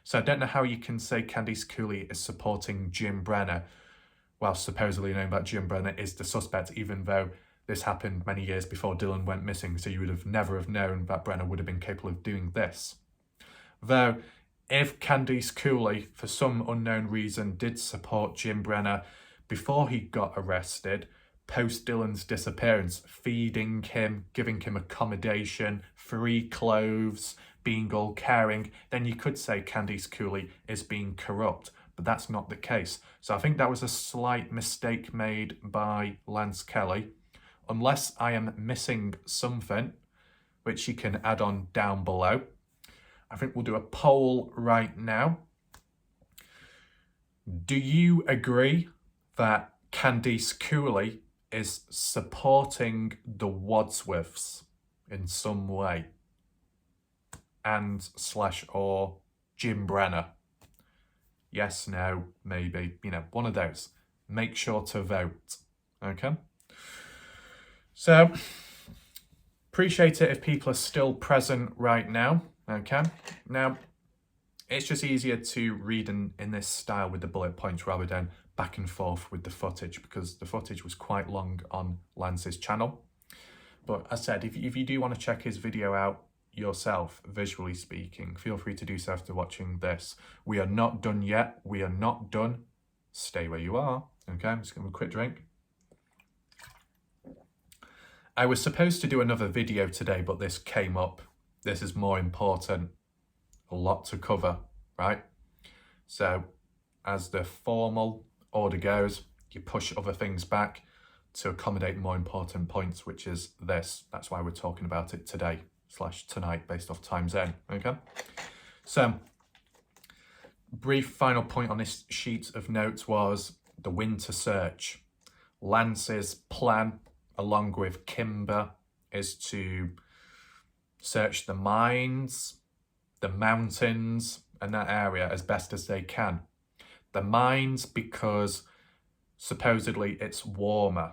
So I don't know how you can say Candice Cooley is supporting Jim Brenner while supposedly knowing that Jim Brenner is the suspect, even though this happened many years before Dylan went missing, so you would have never have known that Brenner would have been capable of doing this. Though, if Candice Cooley, for some unknown reason, did support Jim Brenner before he got arrested, post Dylan's disappearance, feeding him, giving him accommodation, free clothes, being all caring, then you could say Candice Cooley is being corrupt, but that's not the case. So I think that was a slight mistake made by Lance Kelly. Unless I am missing something, which you can add on down below. I think we'll do a poll right now. Do you agree that Candice Cooley is supporting the Wadsworths in some way? And / or Jim Brenner? Yes, no, maybe, you know, one of those. Make sure to vote, okay? So, appreciate it if people are still present right now, okay? Now, it's just easier to read in this style with the bullet points rather than back and forth with the footage, because the footage was quite long on Lance's channel. But as I said, if you do want to check his video out yourself, visually speaking, feel free to do so after watching this. We are not done yet. We are not done. Stay where you are, okay? I'm just going to have a quick drink. I was supposed to do another video today, but this came up. This is more important. A lot to cover, right? So, as the formal order goes, you push other things back to accommodate more important points, which is this. That's why we're talking about it today / tonight based off time zone, okay? So, brief final point on this sheet of notes was the winter search. Lance's plan, along with Kimber, is to search the mines, the mountains, and that area as best as they can. The mines because supposedly it's warmer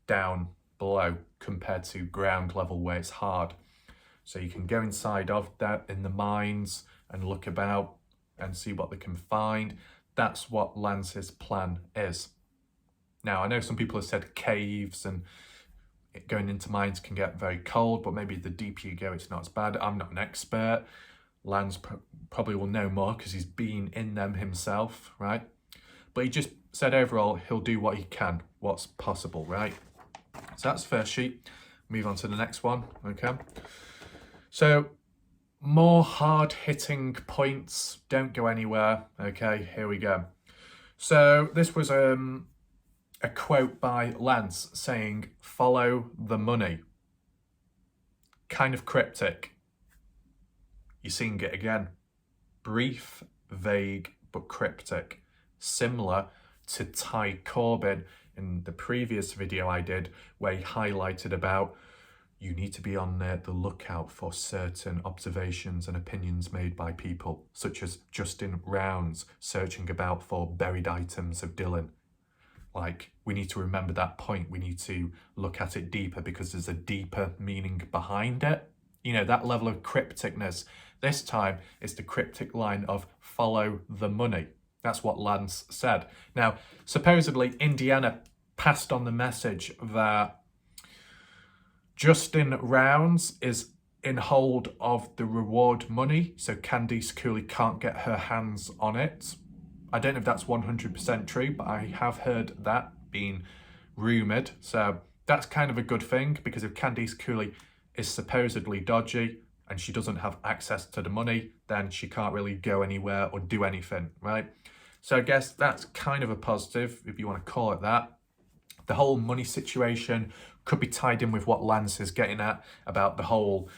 down below compared to ground level where it's hard. So you can go inside of that in the mines and look about and see what they can find. That's what Lance's plan is. Now, I know some people have said caves and going into mines can get very cold, but maybe the deeper you go, it's not as bad. I'm not an expert. Lance probably will know more because he's been in them himself, right? But he just said overall, he'll do what he can, what's possible, right? So that's the first sheet. Move on to the next one, okay? So more hard-hitting points, don't go anywhere, okay? Here we go. So this was a quote by Lance saying, "Follow the money." Kind of cryptic. You're seeing it again. Brief, vague, but cryptic. Similar to Corbin in the previous video I did, where he highlighted about you need to be on the lookout for certain observations and opinions made by people, such as Justin Rounds searching about for buried items of Dylan. Like, we need to remember that point. We need to look at it deeper because there's a deeper meaning behind it. You know, that level of crypticness. This time, it's the cryptic line of follow the money. That's what Lance said. Now, supposedly, Indiana passed on the message that Justin Rounds is in hold of the reward money, so Candice Cooley can't get her hands on it. I don't know if that's 100% true, but I have heard that being rumoured. So that's kind of a good thing, because if Candice Cooley is supposedly dodgy and she doesn't have access to the money, then she can't really go anywhere or do anything, right? So I guess that's kind of a positive, if you want to call it that. The whole money situation could be tied in with what Lance is getting at about the whole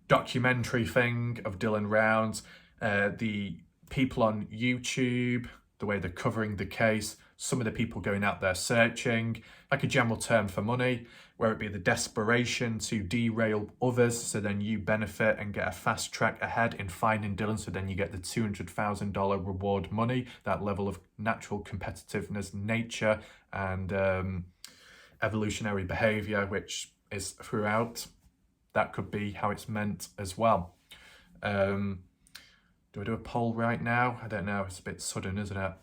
documentary thing of Dylan Rounds, the people on YouTube, the way they're covering the case, some of the people going out there searching, like a general term for money, where it be the desperation to derail others so then you benefit and get a fast track ahead in finding Dylan, so then you get the $200,000 reward money, that level of natural competitiveness, nature, and evolutionary behaviour, which is throughout. That could be how it's meant as well. Do I do a poll right now? I don't know, it's a bit sudden, isn't it?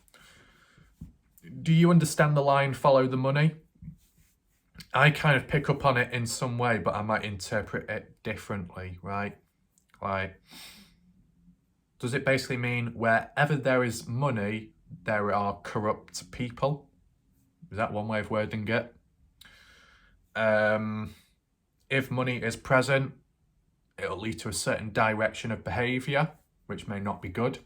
Do you understand the line, follow the money? I kind of pick up on it in some way, but I might interpret it differently, right? Like, does it basically mean wherever there is money, there are corrupt people? Is that one way of wording it? If money is present, it'll lead to a certain direction of behaviour, which may not be good.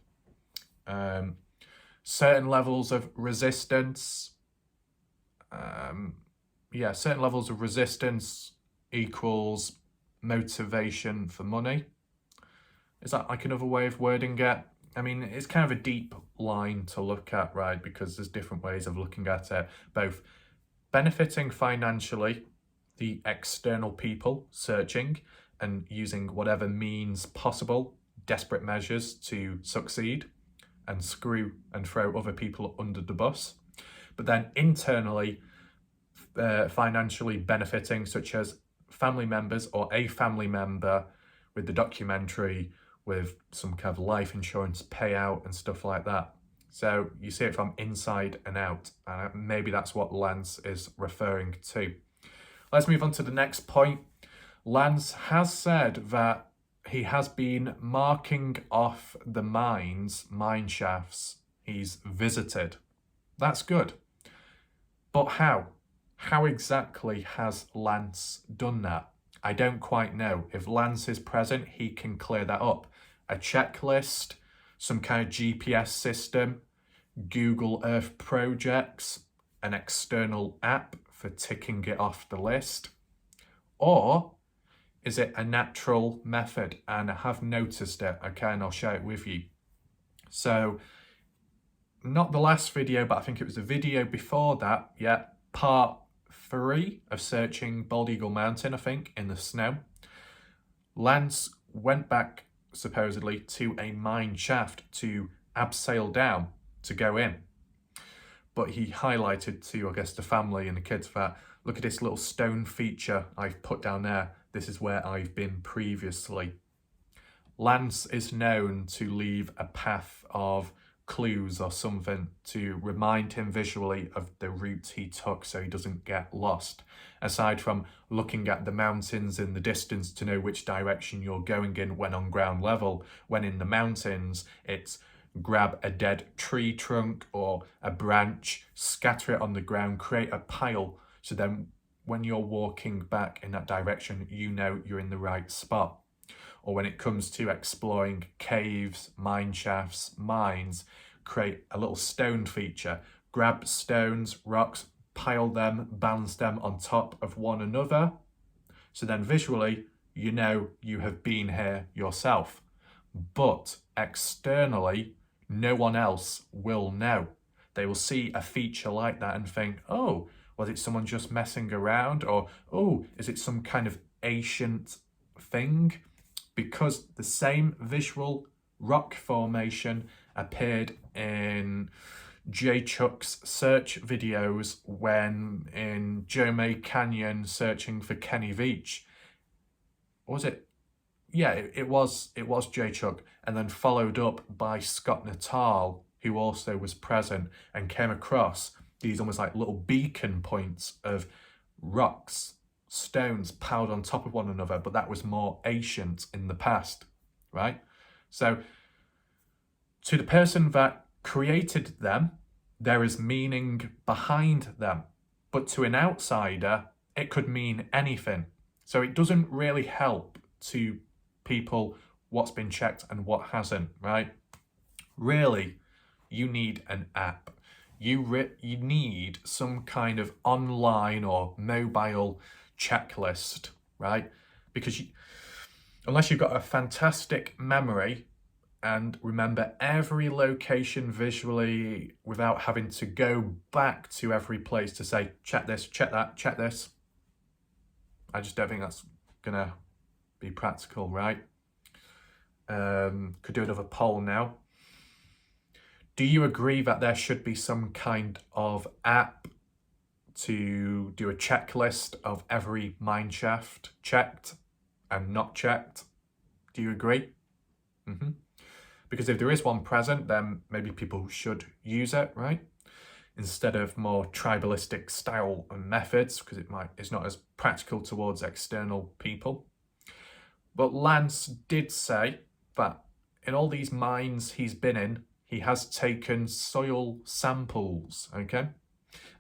Certain levels of resistance. Certain levels of resistance equals motivation for money. Is that like another way of wording it? I mean, it's kind of a deep line to look at, right? Because there's different ways of looking at it, both benefiting financially the external people searching and using whatever means possible, desperate measures to succeed and screw and throw other people under the bus. But then internally, financially benefiting, such as family members or a family member with the documentary, with some kind of life insurance payout and stuff like that. So you see it from inside and out, and maybe that's what Lance is referring to. Let's move on to the next point. Lance has said that he has been marking off the mine shafts he's visited. That's good. But how? How exactly has Lance done that? I don't quite know. If Lance is present, he can clear that up. A checklist, some kind of GPS system, Google Earth projects, an external app for ticking it off the list? Or is it a natural method? And I have noticed it, okay, and I'll share it with you. So, not the last video, but I think it was the video before that, part 3 of searching Bald Eagle Mountain, I think, in the snow. Lance went back, supposedly, to a mine shaft to abseil down, to go in. But he highlighted to, I guess, the family and the kids that, look at this little stone feature I've put down there. This is where I've been previously. Lance is known to leave a path of clues or something to remind him visually of the route he took so he doesn't get lost. Aside from looking at the mountains in the distance to know which direction you're going in when on ground level, when in the mountains, it's grab a dead tree trunk or a branch, scatter it on the ground, create a pile, so then when you're walking back in that direction, you know you're in the right spot. Or when it comes to exploring caves, mine shafts, mines, create a little stone feature. Grab stones, rocks, pile them, balance them on top of one another. So then visually, you know you have been here yourself. But externally, no one else will know. They will see a feature like that and think, oh, was it someone just messing around? Or, oh, is it some kind of ancient thing? Because the same visual rock formation appeared in J Chuck's search videos when in Jome Canyon searching for Kenny Veach. Was it? Yeah, it was J Chuck, and then followed up by Scott Natal, who also was present and came across these almost like little beacon points of rocks, stones piled on top of one another, but that was more ancient in the past, right? So to the person that created them, there is meaning behind them, but to an outsider, it could mean anything. So it doesn't really help to people what's been checked and what hasn't, right? Really, you need an app. You need some kind of online or mobile checklist, right? Because unless you've got a fantastic memory and remember every location visually without having to go back to every place to say, check this, check that, check this, I just don't think that's gonna be practical, right? Could do another poll now. Do you agree that there should be some kind of app to do a checklist of every mine shaft checked and not checked? Do you agree? Because if there is one present, then maybe people should use it, right? Instead of more tribalistic style and methods, because it's not as practical towards external people. But Lance did say that in all these mines he's been in, he has taken soil samples, okay?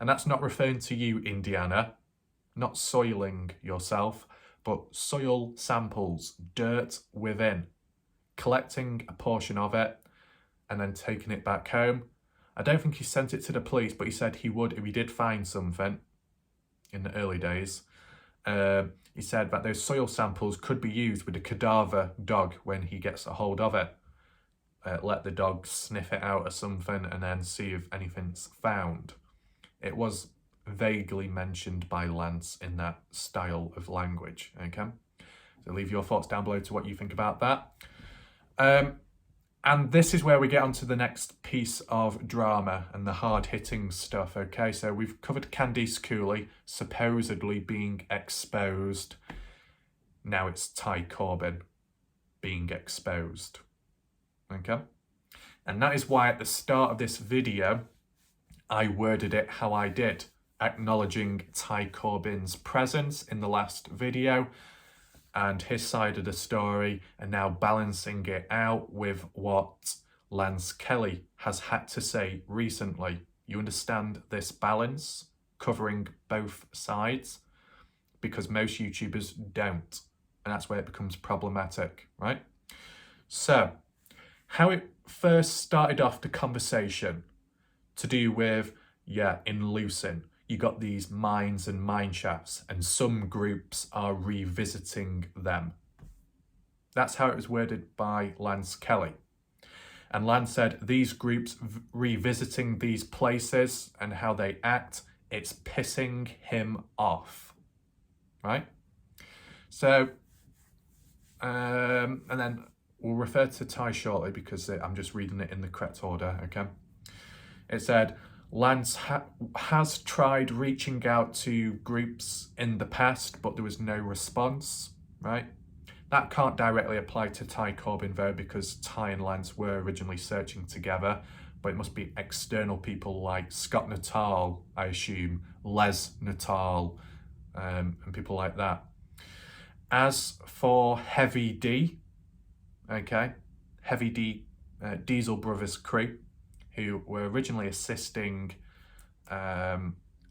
And that's not referring to you, Indiana, not soiling yourself, but soil samples, dirt within, collecting a portion of it and then taking it back home. I don't think he sent it to the police, but he said he would if he did find something in the early days. He said that those soil samples could be used with a cadaver dog when he gets a hold of it. Let the dog sniff it out or something and then see if anything's found. It was vaguely mentioned by Lance in that style of language, okay? So leave your thoughts down below to what you think about that. And this is where we get onto the next piece of drama and the hard-hitting stuff, okay? So we've covered Candice Cooley supposedly being exposed. Now it's Ty Corbin being exposed, okay? And that is why at the start of this video, I worded it how I did, acknowledging Ty Corbin's presence in the last video and his side of the story, and now balancing it out with what Lance Kelly has had to say recently. You understand this balance, covering both sides? Because most YouTubers don't, and that's where it becomes problematic, right? So, how it first started off the conversation to do with, in Lucin, you got these mines and mine shafts, and some groups are revisiting them. That's how it was worded by Lance Kelly. And Lance said, these groups revisiting these places and how they act, it's pissing him off, right? So, and then we'll refer to Ty shortly because I'm just reading it in the correct order, okay? It said, Lance has tried reaching out to groups in the past, but there was no response, right? That can't directly apply to Ty Corbin though, because Ty and Lance were originally searching together, but it must be external people like Scott Natal, I assume, Les Natal, and people like that. As for Heavy D, okay, Heavy D, Diesel Brothers crew, who were originally assisting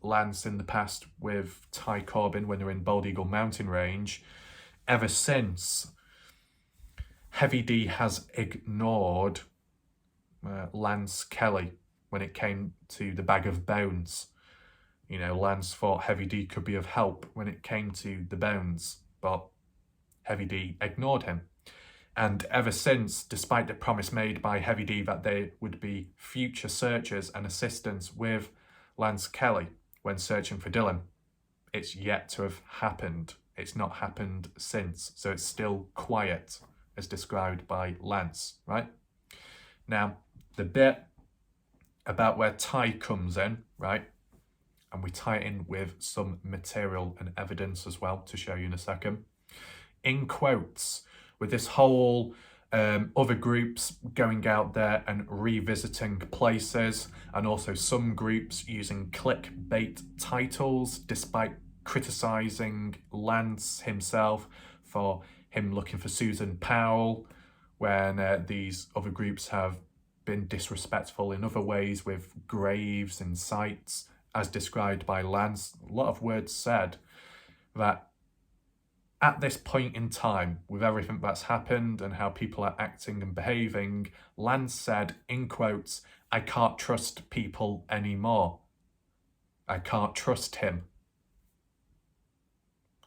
Lance in the past with Ty Corbin when they were in Bald Eagle Mountain Range, ever since, Heavy D has ignored Lance Kelly when it came to the bag of bones. You know, Lance thought Heavy D could be of help when it came to the bones, but Heavy D ignored him. And ever since, despite the promise made by Heavy D that there would be future searchers and assistance with Lance Kelly when searching for Dylan, it's yet to have happened. It's not happened since, so it's still quiet, as described by Lance, right? Now, the bit about where Ty comes in, right, and we tie it in with some material and evidence as well to show you in a second. In quotes, with this whole other groups going out there and revisiting places, and also some groups using clickbait titles despite criticising Lance himself for him looking for Susan Powell, when these other groups have been disrespectful in other ways with graves and sites, as described by Lance. A lot of words said that at this point in time, with everything that's happened and how people are acting and behaving, Lance said, in quotes, "I can't trust people anymore. I can't trust him."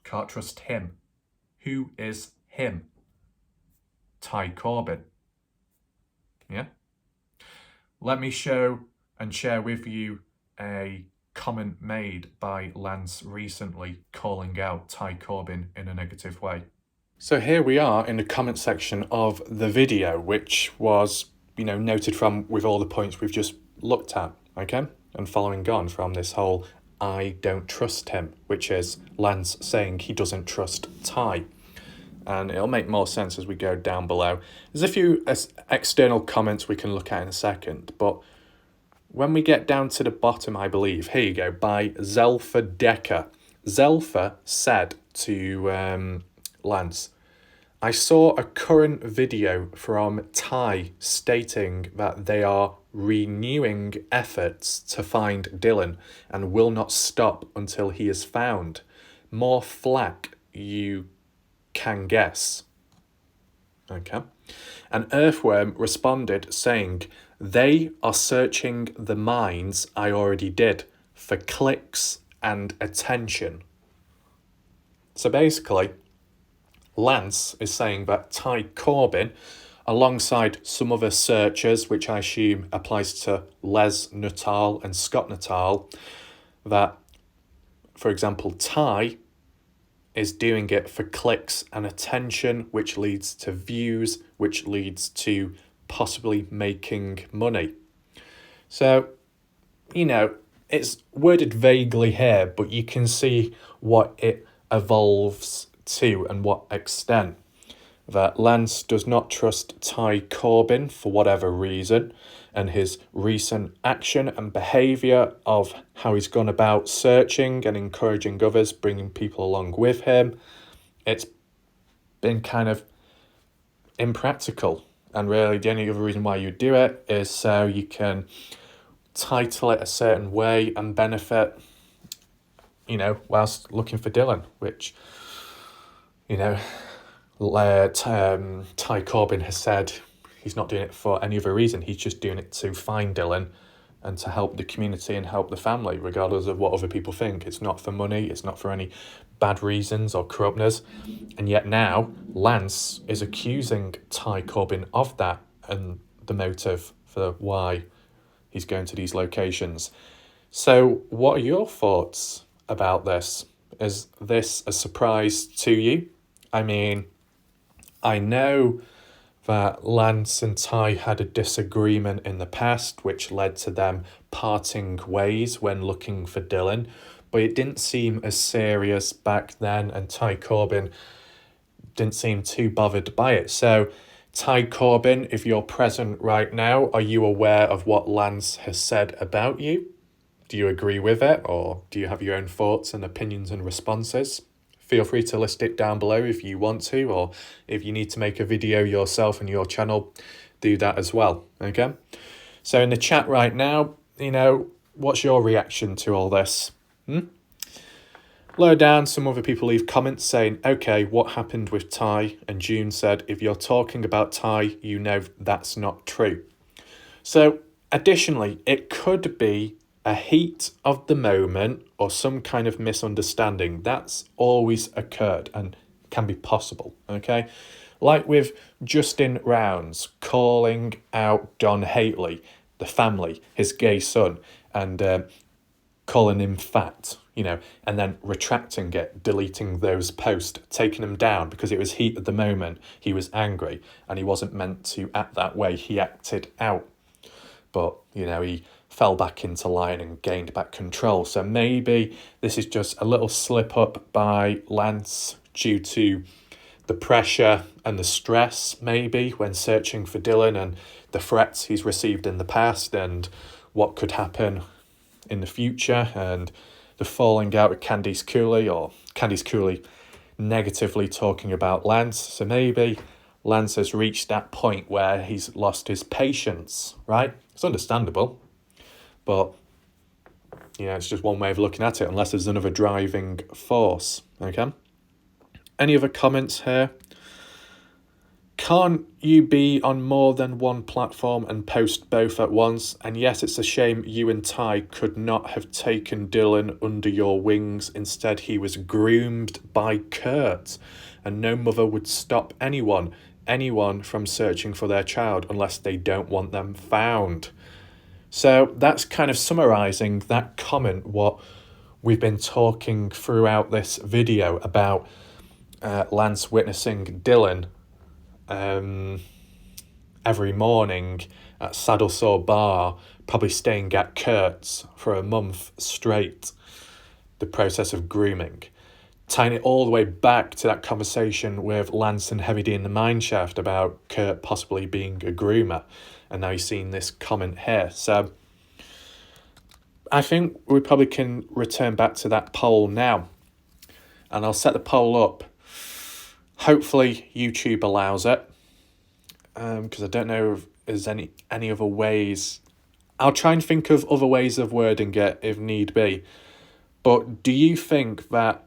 Can't trust him. Who is him? Ty Corbin. Yeah? Let me show and share with you a comment made by Lance recently calling out Ty Corbin in a negative way. So here we are in the comment section of the video, which was, noted from with all the points we've just looked at, okay? And following on from this whole "I don't trust him," which is Lance saying he doesn't trust Ty. And it'll make more sense as we go down below. There's a few external comments we can look at in a second, but when we get down to the bottom, I believe, here you go, by Zelfa Decker. Zelfa said to Lance, "I saw a current video from Ty stating that they are renewing efforts to find Dylan and will not stop until he is found. More flack you can guess." Okay. And Earthworm responded saying, "They are searching the mines I already did for clicks and attention." So basically, Lance is saying that Ty Corbin, alongside some other searchers, which I assume applies to Les Nuttall and Scott Nuttall, that, for example, Ty is doing it for clicks and attention, which leads to views, which leads to possibly making money. So, it's worded vaguely here, but you can see what it evolves to and what extent. That Lance does not trust Ty Corbin for whatever reason, and his recent action and behaviour of how he's gone about searching and encouraging others, bringing people along with him, it's been kind of impractical. And really the only other reason why you do it is so you can title it a certain way and benefit, whilst looking for Dylan, which, Ty Corbin has said he's not doing it for any other reason. He's just doing it to find Dylan and to help the community and help the family, regardless of what other people think. It's not for money. It's not for any bad reasons or corruptness. And yet now Lance is accusing Ty Corbin of that and the motive for why he's going to these locations. So what are your thoughts about this? Is this a surprise to you? I mean, I know that Lance and Ty had a disagreement in the past, which led to them parting ways when looking for Dylan, but it didn't seem as serious back then, and Ty Corbin didn't seem too bothered by it. So, Ty Corbin, if you're present right now, are you aware of what Lance has said about you? Do you agree with it, or do you have your own thoughts and opinions and responses? Feel free to list it down below if you want to, or if you need to make a video yourself on your channel, do that as well, okay? So in the chat right now, what's your reaction to all this? Lower down, some other people leave comments saying, okay, what happened with Ty? And June said, if you're talking about Ty, you know that's not true. So additionally, it could be a heat of the moment or some kind of misunderstanding. That's always occurred and can be possible, okay? Like with Justin Rounds calling out Don Haley, the family, his gay son, and calling him fat, and then retracting it, deleting those posts, taking them down because it was heat of the moment. He was angry and he wasn't meant to act that way. He acted out. But, he fell back into line and gained back control. So maybe this is just a little slip up by Lance due to the pressure and the stress, maybe, when searching for Dylan and the threats he's received in the past and what could happen in the future, and the falling out with Candice Cooley, or Candice Cooley negatively talking about Lance. So maybe Lance has reached that point where he's lost his patience, right? It's understandable, but it's just one way of looking at it, unless there's another driving force, okay? Any other comments here? Can't you be on more than one platform and post both at once? And yes, it's a shame you and Ty could not have taken Dylan under your wings. Instead, he was groomed by Kurt, and no mother would stop anyone from searching for their child unless they don't want them found. So that's kind of summarising that comment, what we've been talking throughout this video about Lance witnessing Dylan every morning at Saddle Sore Bar, probably staying at Kurt's for a month straight, the process of grooming. Tying it all the way back to that conversation with Lance and Heavy D in the Mineshaft about Kurt possibly being a groomer, and now you've seen this comment here. So I think we probably can return back to that poll now, and I'll set the poll up. Hopefully YouTube allows it, because I don't know if there's any other ways. I'll try and think of other ways of wording it if need be. But do you think that...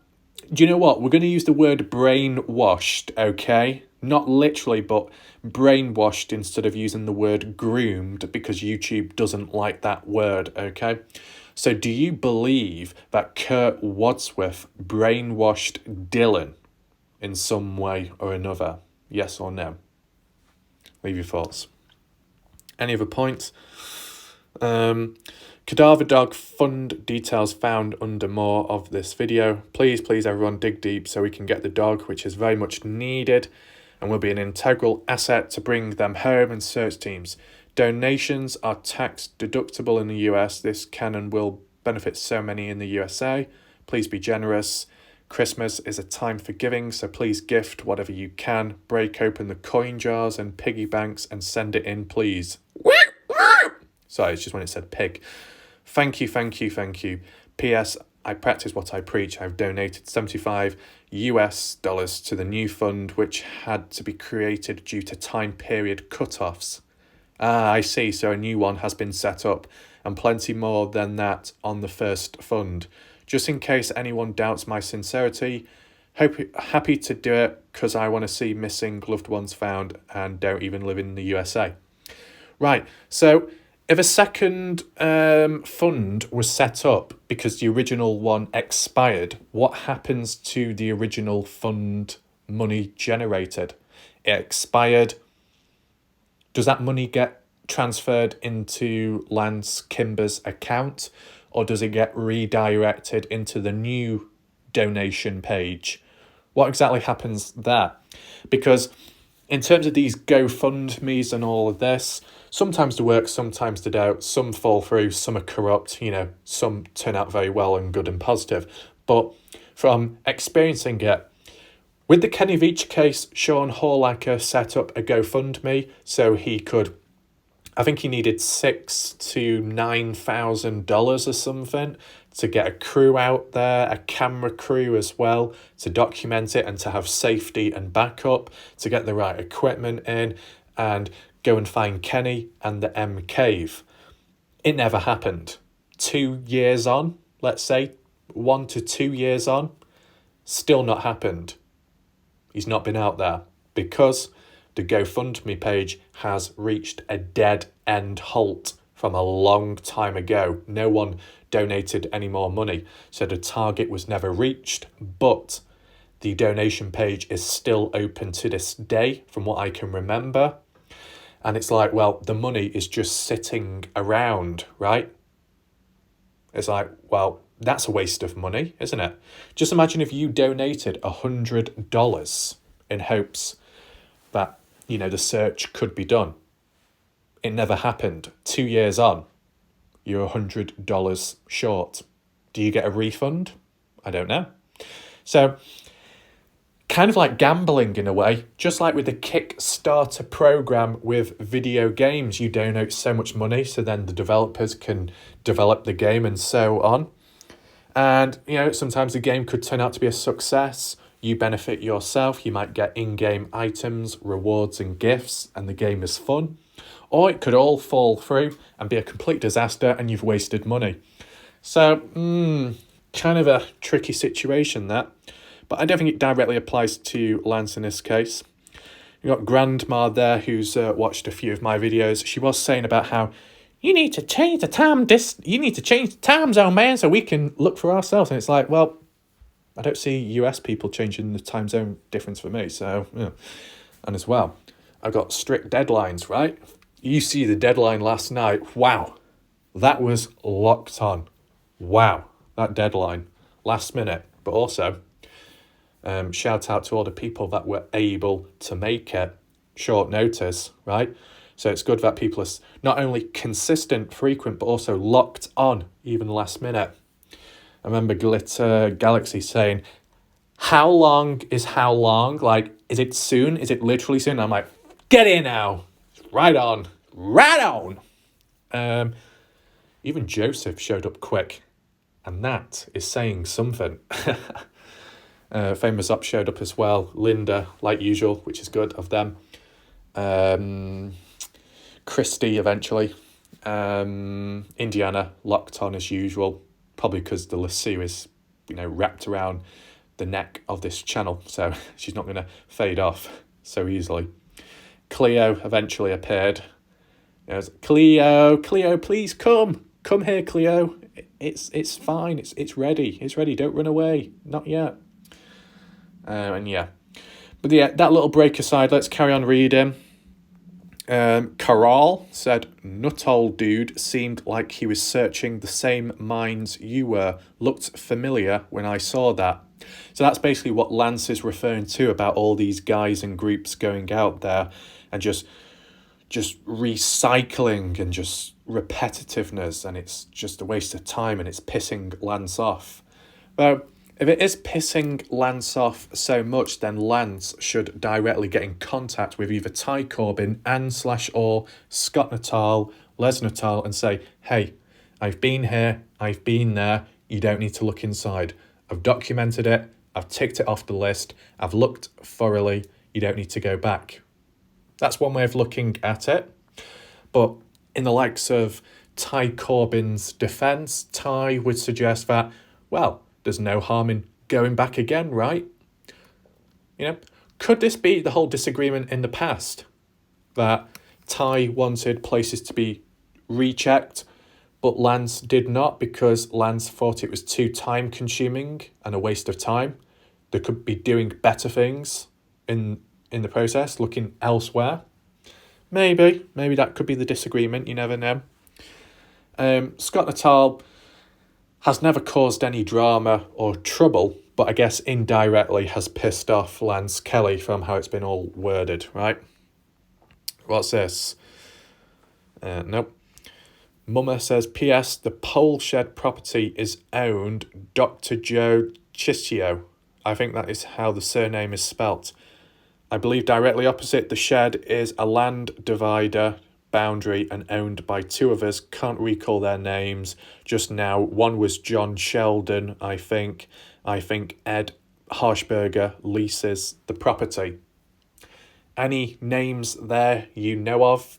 Do you know what? We're going to use the word brainwashed, okay? Not literally, but brainwashed instead of using the word groomed, because YouTube doesn't like that word, okay? So do you believe that Kurt Wadsworth brainwashed Dylan in some way or another? Yes or no? Leave your thoughts. Any other points? Cadaver Dog Fund details found under more of this video. Please everyone dig deep so we can get the dog, which is very much needed and will be an integral asset to bring them home and search teams. Donations are tax deductible in the US. This can and will benefit so many in the USA. Please be generous. Christmas is a time for giving, so please gift whatever you can. Break open the coin jars and piggy banks and send it in, please. Sorry, it's just when it said pig. Thank you. P.S. I practice what I preach. I've donated $75 to the new fund, which had to be created due to time period cutoffs. I see. So a new one has been set up, and plenty more than that on the first fund. Just in case anyone doubts my sincerity, happy to do it because I want to see missing loved ones found and don't even live in the USA. Right, so if a second fund was set up because the original one expired, what happens to the original fund money generated? It expired. Does that money get transferred into Lance Kimber's account, or does it get redirected into the new donation page? What exactly happens there? Because in terms of these GoFundMes and all of this, sometimes they work, sometimes they don't. Some fall through, some are corrupt, some turn out very well and good and positive. But from experiencing it, with the Kenny Veach case, Sean Horlacher set up a GoFundMe so he could, I think he needed $6,000 to $9,000 or something to get a crew out there, a camera crew as well, to document it and to have safety and backup, to get the right equipment in and go and find Kenny and the M Cave. It never happened. 2 years on, let's say, 1 to 2 years on, still not happened. He's not been out there because the GoFundMe page has reached a dead end halt from a long time ago. No one donated any more money, so the target was never reached, but the donation page is still open to this day from what I can remember. And it's like, well, the money is just sitting around, right? It's like, well, that's a waste of money, isn't it? Just imagine if you donated $100 in hopes that, the search could be done. It never happened. 2 years on, you're $100 short. Do you get a refund? I don't know. So, kind of like gambling in a way, just like with the Kickstarter program with video games, you donate so much money so then the developers can develop the game and so on. And, sometimes the game could turn out to be a success. You benefit yourself. You might get in-game items, rewards and gifts, and the game is fun. Or it could all fall through and be a complete disaster and you've wasted money. So, kind of a tricky situation that. But I don't think it directly applies to Lance in this case. You've got Grandma there who's watched a few of my videos. She was saying about how you need to change the time zone, man, so we can look for ourselves. And it's like, well, I don't see US people changing the time zone difference for me. So, yeah. And as well, I've got strict deadlines, right? You see the deadline last night. Wow, that was locked on. Wow, that deadline, last minute. But also, shout out to all the people that were able to make it short notice, right? So it's good that people are not only consistent, frequent, but also locked on, even last minute. I remember Glitter Galaxy saying, how long is how long? Like, is it soon? Is it literally soon? I'm like, get in now. Right on. Even Joseph showed up quick. And that is saying something. Famous Up showed up as well. Linda, like usual, which is good of them. Christy eventually. Indiana locked on as usual. Probably because the lasso is, wrapped around the neck of this channel. So she's not going to fade off so easily. Cleo eventually appeared. Cleo, please come. Come here, Cleo. It's fine. It's ready. It's ready. Don't run away. Not yet. And yeah. But yeah, that little break aside, let's carry on reading. Caral said, Nuttall dude seemed like he was searching the same minds you were. Looked familiar when I saw that. So that's basically what Lance is referring to about all these guys and groups going out there and just recycling and just repetitiveness, and it's just a waste of time and it's pissing Lance off. Well, if it is pissing Lance off so much, then Lance should directly get in contact with either Ty Corbin and/or Scott Nuttall, Les Nuttall, and say, hey, I've been here, I've been there, you don't need to look inside. I've documented it, I've ticked it off the list, I've looked thoroughly, you don't need to go back. That's one way of looking at it. But in the likes of Ty Corbin's defence, Ty would suggest that, well, there's no harm in going back again, right? Could this be the whole disagreement in the past? That Ty wanted places to be rechecked, but Lance did not because Lance thought it was too time-consuming and a waste of time. They could be doing better things in the process, looking elsewhere. Maybe that could be the disagreement, you never know. Scott Nuttall has never caused any drama or trouble, but I guess indirectly has pissed off Lance Kelly from how it's been all worded, right? What's this? Nope. Mumma says, P.S. The Pole Shed property is owned Dr. Joe Chisio. I think that is how the surname is spelt. I believe directly opposite the shed is a land divider boundary and owned by two of us. Can't recall their names just now. One was John Sheldon, I think. I think Ed Harshberger leases the property. Any names there you know of?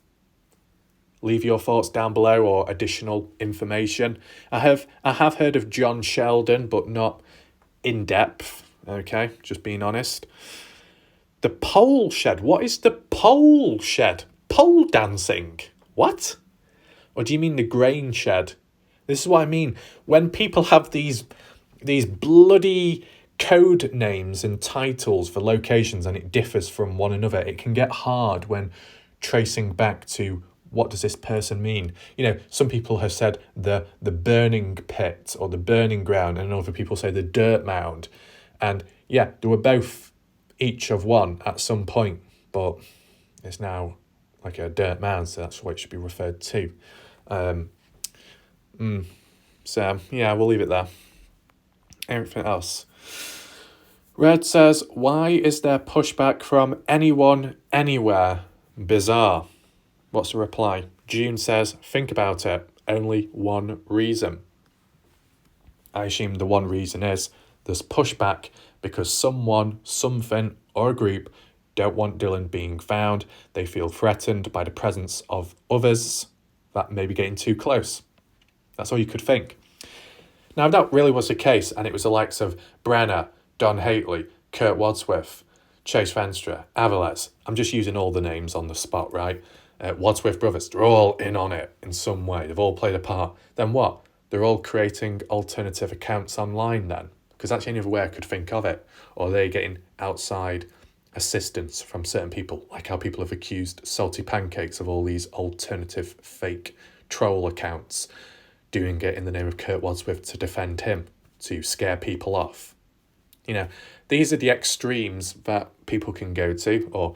Leave your thoughts down below or additional information. I have heard of John Sheldon, but not in depth. Okay, just being honest. The pole shed. What is the pole shed? Pole dancing. What? Or do you mean the grain shed? This is what I mean. When people have these bloody code names and titles for locations and it differs from one another, it can get hard when tracing back to what does this person mean. You know, some people have said the burning pit or the burning ground, and other people say the dirt mound. And yeah, they were both each of one at some point, but it's now like a dirt mound, so that's what it should be referred to. So yeah, we'll leave it there. Everything else. Red says, why is there pushback from anyone, anywhere? Bizarre. What's the reply? June says, think about it. Only one reason. I assume the one reason is there's pushback because someone, something, or a group don't want Dylan being found. They feel threatened by the presence of others that may be getting too close. That's all you could think. Now, if that really was the case, and it was the likes of Brenner, Don Hately, Kurt Wadsworth, Chase Venstra, Aviles, I'm just using all the names on the spot, right? Wadsworth brothers, they're all in on it in some way. They've all played a part. Then what? They're all creating alternative accounts online then? Because that's the only other way I could think of it. Or they're getting outside assistance from certain people, like how people have accused Salty Pancakes of all these alternative fake troll accounts, doing it in the name of Kurt Wadsworth to defend him, to scare people off. You know, these are the extremes that people can go to, or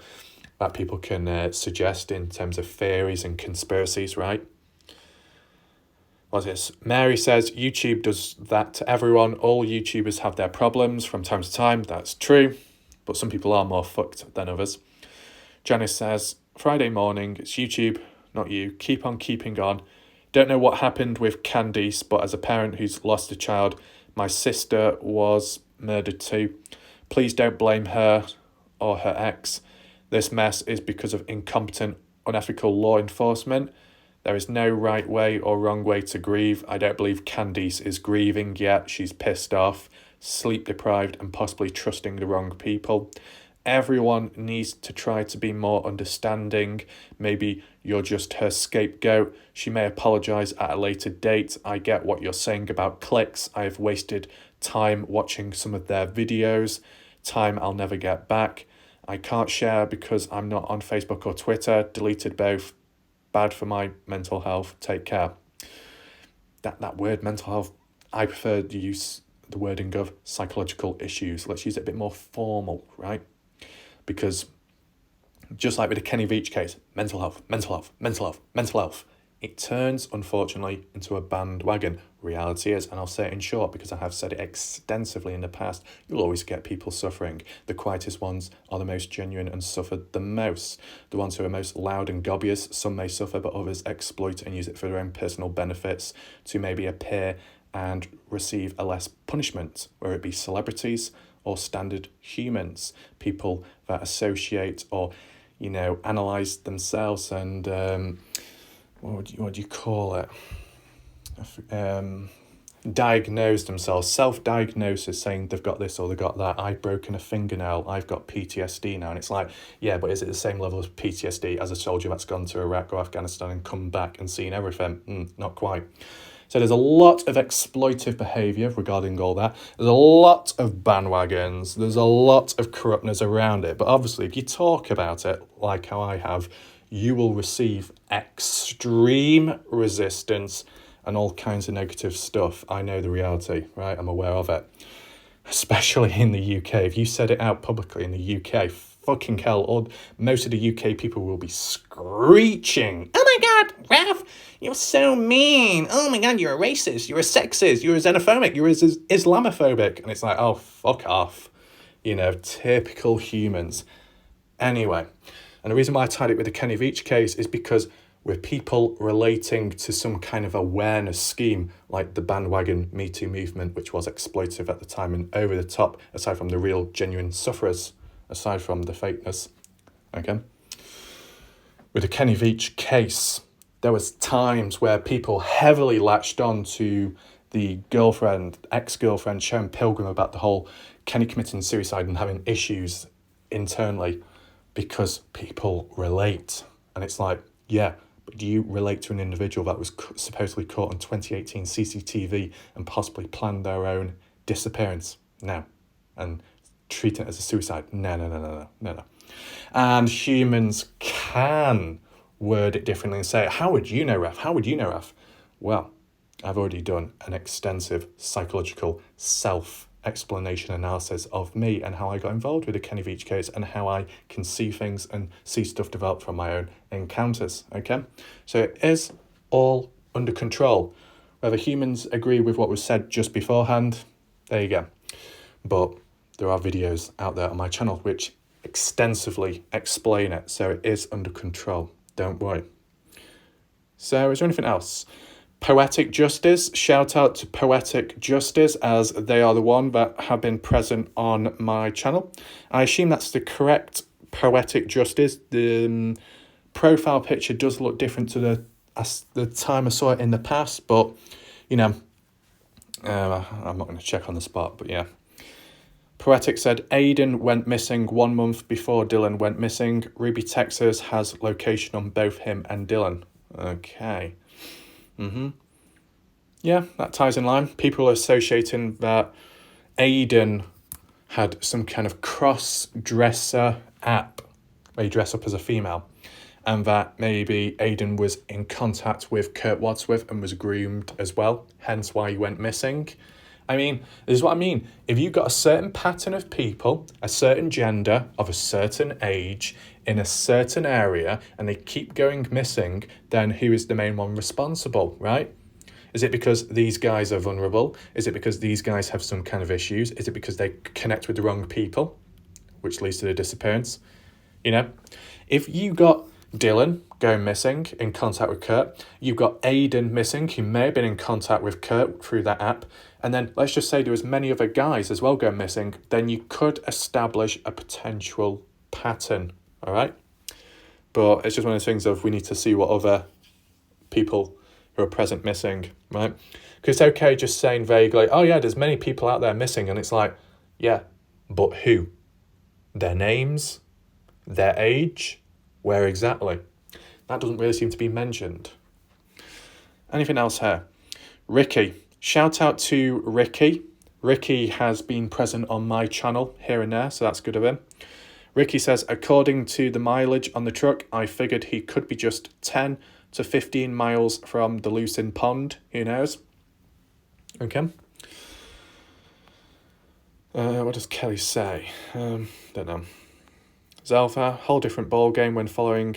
that people can suggest in terms of theories and conspiracies, right? What's this? Mary says, YouTube does that to everyone. All YouTubers have their problems from time to time. That's true, but some people are more fucked than others. Janice says, Friday morning, it's YouTube, not you. Keep on keeping on. Don't know what happened with Candice, but as a parent who's lost a child, my sister was murdered too. Please don't blame her or her ex. This mess is because of incompetent, unethical law enforcement. There is no right way or wrong way to grieve. I don't believe Candice is grieving yet. She's pissed off, sleep deprived, and possibly trusting the wrong people. Everyone needs to try to be more understanding. Maybe you're just her scapegoat. She may apologise at a later date. I get what you're saying about clicks. I have wasted time watching some of their videos. Time I'll never get back. I can't share because I'm not on Facebook or Twitter. Deleted both. Bad for my mental health. Take care. That word, mental health, I prefer to use the wording of psychological issues. Let's use it a bit more formal, right? Because just like with the Kenny Veach case, mental health, mental health, mental health, mental health, it turns, unfortunately, into a bandwagon. Reality is, and I'll say it in short because I have said it extensively in the past, you'll always get people suffering. The quietest ones are the most genuine and suffer the most. The ones who are most loud and gobbiest, some may suffer, but others exploit and use it for their own personal benefits to maybe appear and receive a less punishment, whether it be celebrities or standard humans, people that associate or, you know, analyse themselves and what do you call it? Diagnose themselves, self-diagnosis, saying they've got this or they've got that. I've broken a fingernail, I've got PTSD now. And it's like, yeah, but is it the same level of PTSD as a soldier that's gone to Iraq or Afghanistan and come back and seen everything? Not quite. So there's a lot of exploitive behaviour regarding all that. There's a lot of bandwagons. There's a lot of corruptness around it. But obviously, if you talk about it like how I have, you will receive extreme resistance and all kinds of negative stuff. I know the reality, right? I'm aware of it. Especially in the UK. If you said it out publicly in the UK, fucking hell, most of the UK people will be screeching. Oh my God, Ralph, you're so mean. Oh my God, you're a racist. You're a sexist. You're a xenophobic. You're a Islamophobic. And it's like, oh, fuck off. You know, typical humans. Anyway, and the reason why I tied it with the Kenny Veach case is because with people relating to some kind of awareness scheme like the bandwagon Me Too movement, which was exploitative at the time and over the top, aside from the real genuine sufferers, aside from the fakeness, okay? With the Kenny Veach case, there was times where people heavily latched on to the ex-girlfriend, Sharon Pilgrim, about the whole Kenny committing suicide and having issues internally because people relate. And it's like, yeah, but do you relate to an individual that was supposedly caught on 2018 CCTV and possibly planned their own disappearance? No. And treat it as a suicide? No. And humans can word it differently and say, how would you know, Raf? How would you know, Raf? Well, I've already done an extensive psychological self-explanation analysis of me and how I got involved with the Kenny Veach case and how I can see things and see stuff develop from my own encounters, okay? So it is all under control. Whether humans agree with what was said just beforehand, there you go. But there are videos out there on my channel which extensively explain it, so it is under control. Don't worry. So is there anything else? Poetic Justice, shout out to Poetic Justice, as they are the one that have been present on my channel. I assume that's the correct Poetic Justice. The profile picture does look different to the time I saw it in the past, but you know, I'm not going to check on the spot, but yeah. Poetic said, Aiden went missing 1 month before Dylan went missing. Ruby, Texas has location on both him and Dylan. Okay. Yeah, that ties in line. People are associating that Aiden had some kind of cross-dresser app where you dress up as a female, and that maybe Aiden was in contact with Kurt Wadsworth and was groomed as well, hence why he went missing. I mean, this is what I mean. If you've got a certain pattern of people, a certain gender, of a certain age, in a certain area, and they keep going missing, then who is the main one responsible, right? Is it because these guys are vulnerable? Is it because these guys have some kind of issues? Is it because they connect with the wrong people, which leads to the disappearance? You know, if you got Dylan going missing in contact with Kurt, you've got Aiden missing, who may have been in contact with Kurt through that app, and then let's just say there was many other guys as well going missing, then you could establish a potential pattern, all right? But it's just one of those things of we need to see what other people who are present missing, right? Because it's okay just saying vaguely, oh yeah, there's many people out there missing, and it's like, yeah, but who? Their names? Their age? Where exactly? That doesn't really seem to be mentioned. Anything else here? Ricky. Shout out to Ricky. Ricky has been present on my channel here and there, so that's good of him. Ricky says, according to the mileage on the truck, I figured he could be just 10 to 15 miles from the Lucin Pond. Who knows? Okay. What does Kelly say? Don't know. Zelfa, whole different ball game when following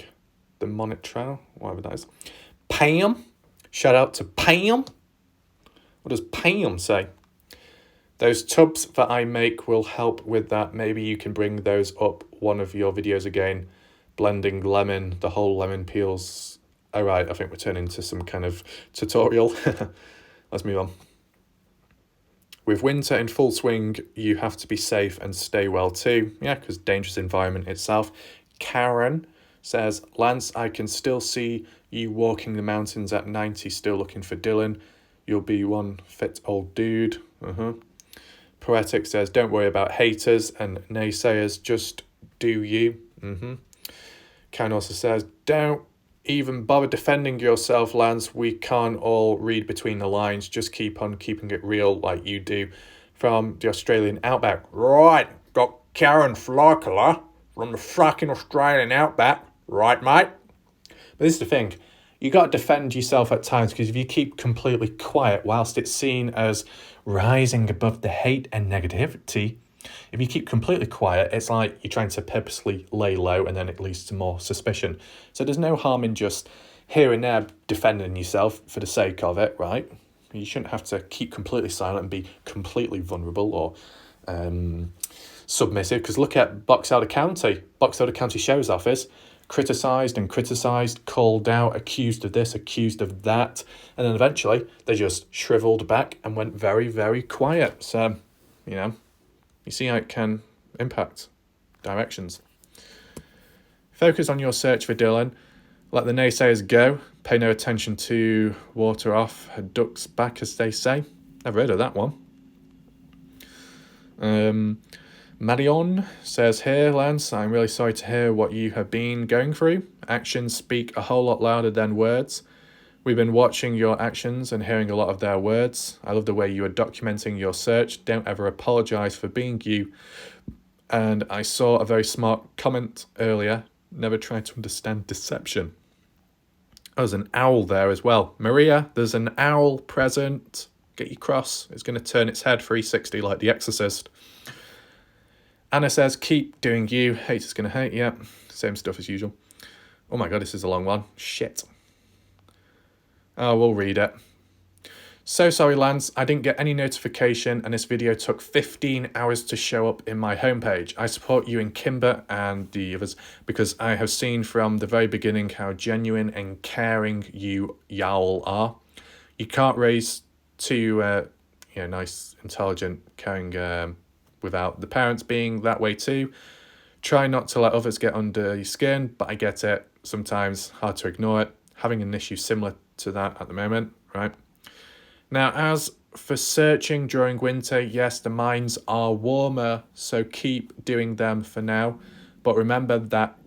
the Monet Trail, whatever that is. Pam, shout out to Pam. What does Pam say? Those tubs that I make will help with that. Maybe you can bring those up one of your videos again. Blending lemon, the whole lemon peels. All right, I think we're turning to some kind of tutorial. Let's move on. With winter in full swing, you have to be safe and stay well too. Yeah, because dangerous environment itself. Karen says, Lance, I can still see you walking the mountains at 90, still looking for Dylan. You'll be one fit old dude. Poetic says, don't worry about haters and naysayers, just do you. Karen also says, don't even bother defending yourself, Lance. We can't all read between the lines. Just keep on keeping it real like you do. From the Australian outback. Right, got Karen Flockeler from the fucking Australian outback. Right, mate? But this is the thing. You got to defend yourself at times, because if you keep completely quiet whilst it's seen as rising above the hate and negativity, if you keep completely quiet, it's like you're trying to purposely lay low, and then it leads to more suspicion. So there's no harm in just here and there defending yourself for the sake of it, right? You shouldn't have to keep completely silent and be completely vulnerable or submissive, because look at Box Elder County. Box Elder County Sheriff's Office. Criticised, called out, accused of this, accused of that. And then eventually they just shriveled back and went very, very quiet. So, you know, you see how it can impact directions. Focus on your search for Dylan. Let the naysayers go. Pay no attention to water off a duck's back, as they say. Never heard of that one. Marion says, "Here, Lance, I'm really sorry to hear what you have been going through. Actions speak a whole lot louder than words. We've been watching your actions and hearing a lot of their words. I love the way you are documenting your search. Don't ever apologise for being you. And I saw a very smart comment earlier. Never try to understand deception." There's an owl there as well. Maria, there's an owl present. Get your cross. It's going to turn its head 360 like The Exorcist. Anna says, "Keep doing you. Haters gonna hate." Yeah, same stuff as usual. Oh my god, this is a long one. Shit. Oh, we'll read it. "So sorry, Lance. I didn't get any notification and this video took 15 hours to show up in my homepage. I support you and Kimber and the others because I have seen from the very beginning how genuine and caring y'all are. You can't raise two nice, intelligent, caring without the parents being that way too. Try not to let others get under your skin, but I get it. Sometimes hard to ignore it. Having an issue similar to that at the moment, right? Now, as for searching during winter, yes, the mines are warmer, so keep doing them for now. But remember that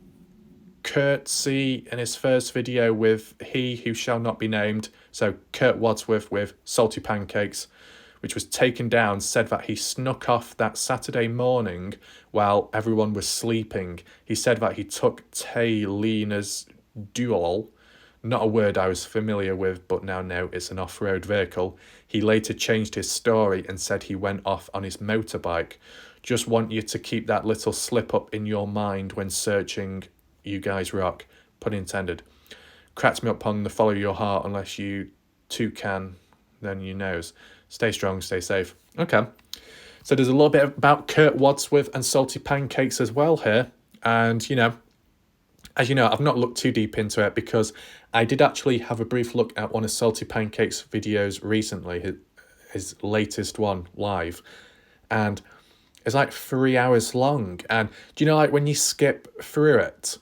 Curtsy in his first video with He Who Shall Not Be Named, so Kurt Wadsworth with Salty Pancakes, which was taken down, said that he snuck off that Saturday morning while everyone was sleeping. He said that he took Taylina's dual, not a word I was familiar with, but now know it's an off-road vehicle. He later changed his story and said he went off on his motorbike. Just want you to keep that little slip up in your mind when searching. You guys rock. Pun intended. Cracks me up on the follow your heart unless you too can, then you knows. Stay strong, stay safe." Okay. So there's a little bit about Kurt Wadsworth and Salty Pancakes as well here. And, as you know, I've not looked too deep into it because I did actually have a brief look at one of Salty Pancakes' videos recently, his latest one live. And it's like 3 hours long. And do you know, like when you skip through it,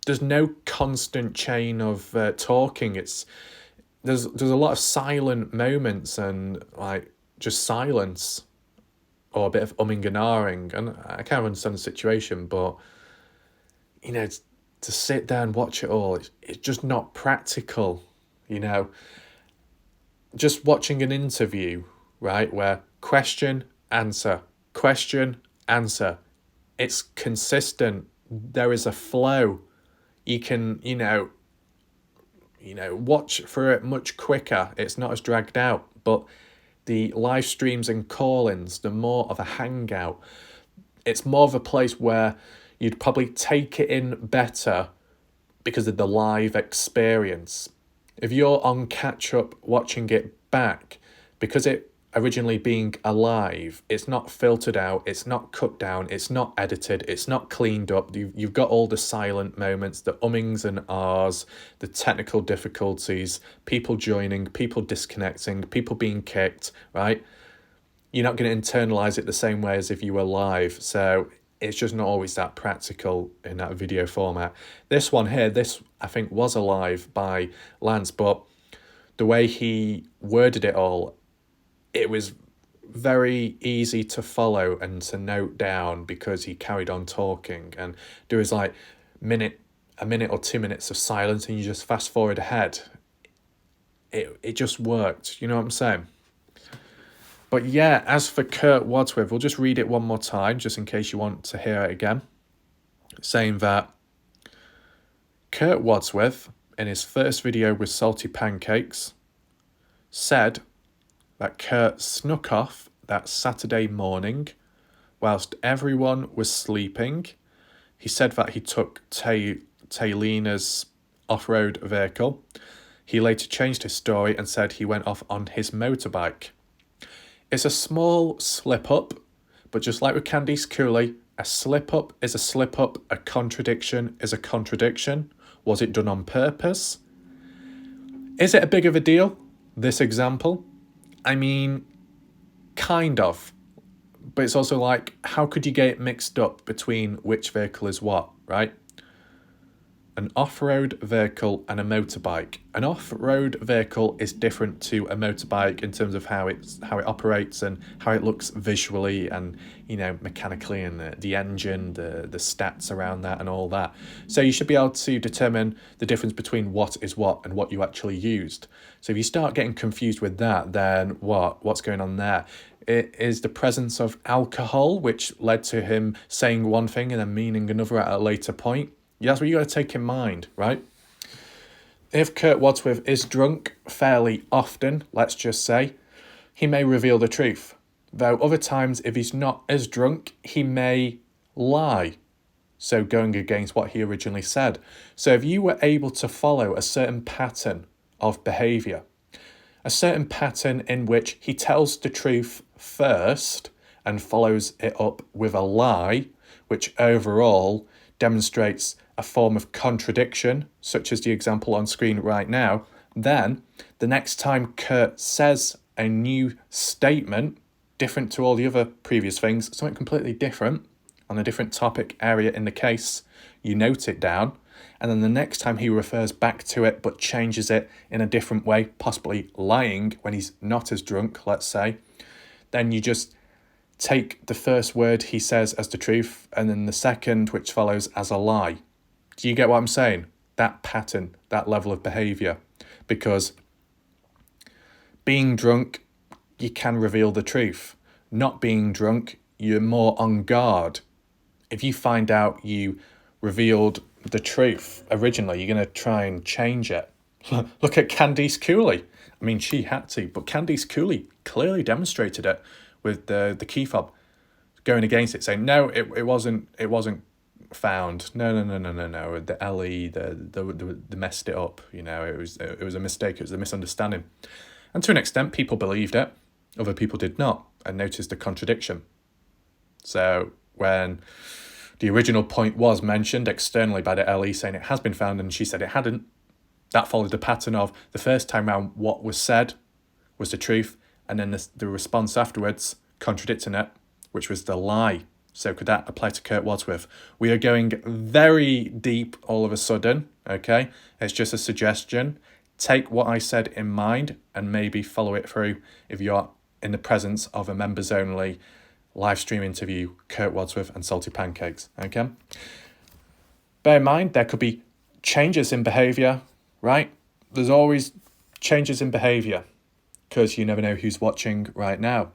there's no constant chain of talking. There's a lot of silent moments and like just silence or a bit of umming and ahhing. And I can't understand the situation, but to sit there and watch it all, it's just not practical, Just watching an interview, right, where question, answer, it's consistent. There is a flow. You can, watch through it much quicker. It's not as dragged out. But the live streams and call-ins, they're more of a hangout. It's more of a place where you'd probably take it in better because of the live experience. If you're on catch-up watching it back, because it originally being alive, it's not filtered out, it's not cut down, it's not edited, it's not cleaned up. You've got all the silent moments, the ummings and ahs, the technical difficulties, people joining, people disconnecting, people being kicked, right? You're not going to internalize it the same way as if you were live. So it's just not always that practical in that video format. This one here, this I think was alive by Lance, but the way he worded it all, it was very easy to follow and to note down because he carried on talking, and there was like a minute or 2 minutes of silence and you just fast forward ahead. It just worked, you know what I'm saying? But yeah, as for Kurt Wadsworth, we'll just read it one more time just in case you want to hear it again. Saying that Kurt Wadsworth, in his first video with Salty Pancakes, said that Kurt snuck off that Saturday morning whilst everyone was sleeping. He said that he took Taylina's off-road vehicle. He later changed his story and said he went off on his motorbike. It's a small slip-up, but just like with Candice Cooley, a slip-up is a slip-up, a contradiction is a contradiction. Was it done on purpose? Is it a big of a deal, this example? I mean, kind of. But it's also like, how could you get it mixed up between which vehicle is what, right? an off-road vehicle and a motorbike. An off-road vehicle is different to a motorbike in terms of how it operates and how it looks visually and, you know, mechanically, and the engine, the stats around that and all that. So you should be able to determine the difference between what is what and what you actually used. So if you start getting confused with that, then what's going on there? It is the presence of alcohol, which led to him saying one thing and then meaning another at a later point. That's what you got to take in mind, right? If Kurt Wadsworth is drunk fairly often, let's just say, he may reveal the truth. Though other times, if he's not as drunk, he may lie. So going against what he originally said. So if you were able to follow a certain pattern of behaviour, a certain pattern in which he tells the truth first and follows it up with a lie, which overall demonstrates a form of contradiction, such as the example on screen right now, then the next time Kurt says a new statement, different to all the other previous things, something completely different on a different topic area in the case, you note it down, and then the next time he refers back to it but changes it in a different way, possibly lying when he's not as drunk, let's say, then you just take the first word he says as the truth and then the second, which follows, as a lie. Do you get what I'm saying? That pattern, that level of behaviour. Because being drunk, you can reveal the truth. Not being drunk, you're more on guard. If you find out you revealed the truth originally, you're going to try and change it. Look at Candice Cooley. I mean, she had to, but Candice Cooley clearly demonstrated it with the key fob, going against it, saying, no, it wasn't found. No. The LE, they messed it up. You know, it was a mistake. It was a misunderstanding. And to an extent, people believed it. Other people did not, and noticed the contradiction. So when the original point was mentioned externally by the LE saying it has been found and she said it hadn't, that followed the pattern of the first time round what was said was the truth, and then the response afterwards contradicting it, which was the lie. So could that apply to Kurt Wadsworth? We are going very deep all of a sudden, okay? It's just a suggestion. Take what I said in mind and maybe follow it through if you're in the presence of a members-only live stream interview, Kurt Wadsworth and Salty Pancakes, okay? Bear in mind, there could be changes in behaviour, right? There's always changes in behaviour because you never know who's watching right now.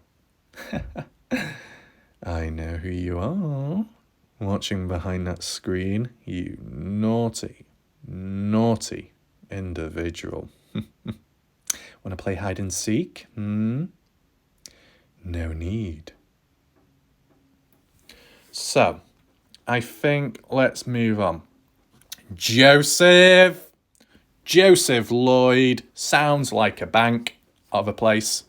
I know who you are, watching behind that screen, you naughty individual. Want to play hide and seek? No need. So, I think let's move on. Joseph Lloyd sounds like a bank of a place.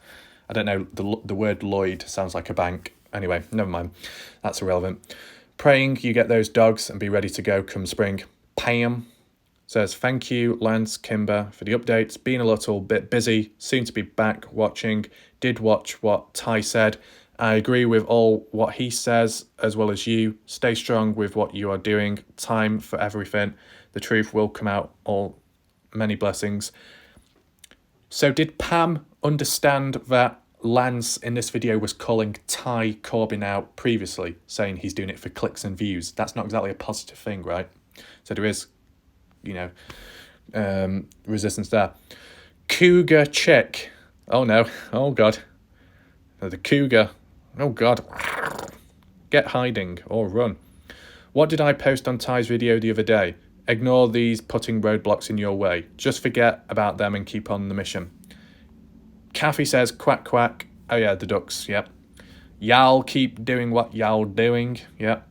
I don't know, the word Lloyd sounds like a bank. Anyway, never mind. That's irrelevant. Praying you get those dogs and be ready to go come spring. Pam says, thank you, Lance, Kimber, for the updates. Been a little bit busy. Soon to be back watching. Did watch what Ty said. I agree with all what he says, as well as you. Stay strong with what you are doing. Time for everything. The truth will come out. All many blessings. So did Pam understand that Lance in this video was calling Ty Corbin out previously, saying he's doing it for clicks and views? That's not exactly a positive thing, right? So there is, resistance there. Cougar chick. Oh no. Oh God. The cougar. Oh God. Get hiding or run. What did I post on Ty's video the other day? Ignore these putting roadblocks in your way. Just forget about them and keep on the mission. Kathy says, quack, quack. Oh, yeah, the ducks, yep. Y'all keep doing what y'all doing, yep.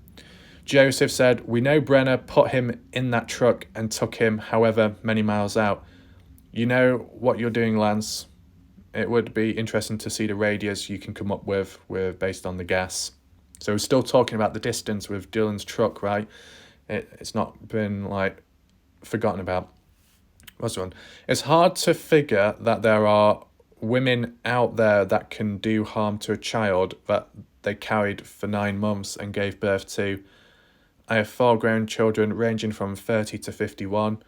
Joseph said, we know Brenner put him in that truck and took him however many miles out. You know what you're doing, Lance. It would be interesting to see the radius you can come up with based on the gas. So we're still talking about the distance with Dylan's truck, right? It's not been, forgotten about. What's the one? It's hard to figure that there are women out there that can do harm to a child that they carried for 9 months and gave birth to. I have 4 grown children ranging from 30 to 51.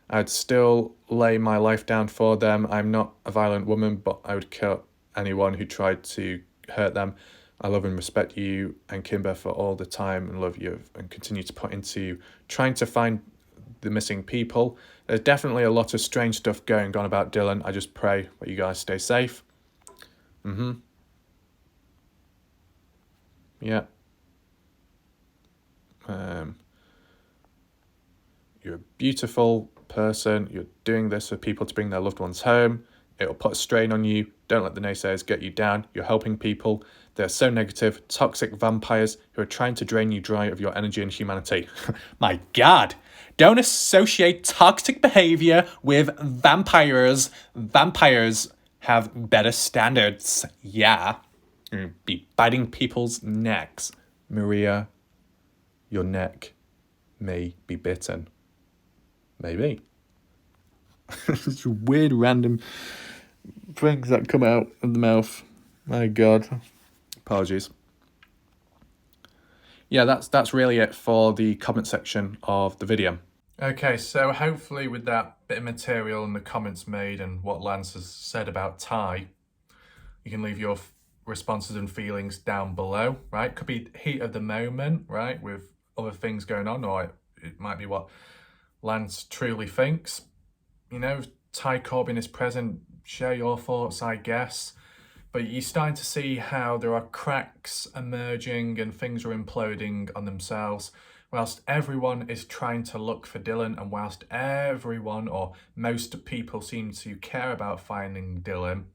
I'd still lay my life down for them. I'm not a violent woman, but I would kill anyone who tried to hurt them. I love and respect you and Kimber for all the time and love you and continue to put into trying to find the missing people. There's definitely a lot of strange stuff going on about Dylan. I just pray that you guys stay safe. Yeah. You're a beautiful person. You're doing this for people to bring their loved ones home. It'll put a strain on you. Don't let the naysayers get you down. You're helping people. They're so negative, toxic vampires who are trying to drain you dry of your energy and humanity. My God, don't associate toxic behavior with vampires. Vampires have better standards. Yeah. You'll be biting people's necks. Maria, your neck may be bitten. Maybe. It's weird random things that come out of the mouth. My God. Apologies. Yeah, that's really it for the comment section of the video. Okay, so hopefully with that bit of material and the comments made and what Lance has said about Ty, you can leave your responses and feelings down below, right? Could be heat of the moment, right, with other things going on, or it might be what Lance truly thinks. You know, Ty Corbin is present. Share your thoughts, I guess. But you're starting to see how there are cracks emerging and things are imploding on themselves. Whilst everyone is trying to look for Dylan, and whilst everyone or most people seem to care about finding Dylan,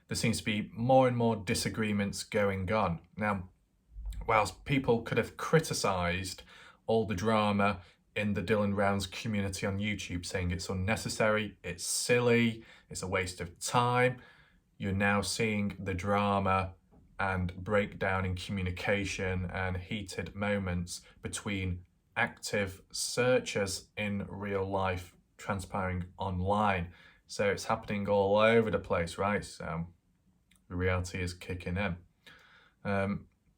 there seems to be more and more disagreements going on. Now, whilst people could have criticised all the drama in the Dylan Rounds community on YouTube, saying it's unnecessary, it's silly, it's a waste of time, you're now seeing the drama and breakdown in communication and heated moments between active searchers in real life transpiring online. So it's happening all over the place, right? So the reality is kicking in.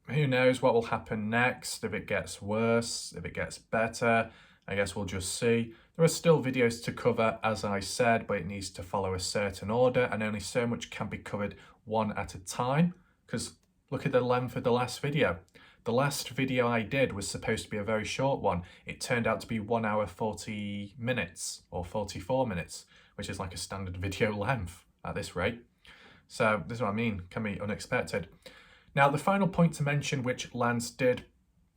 Who knows what will happen next, if it gets worse, if it gets better. I guess we'll just see. There are still videos to cover, as I said, but it needs to follow a certain order, and only so much can be covered one at a time, because look at the length of the last video. The last video I did was supposed to be a very short one. It turned out to be 1 hour 40 minutes or 44 minutes, which is like a standard video length at this rate. So this is what I mean, can be unexpected. Now, the final point to mention, which Lance did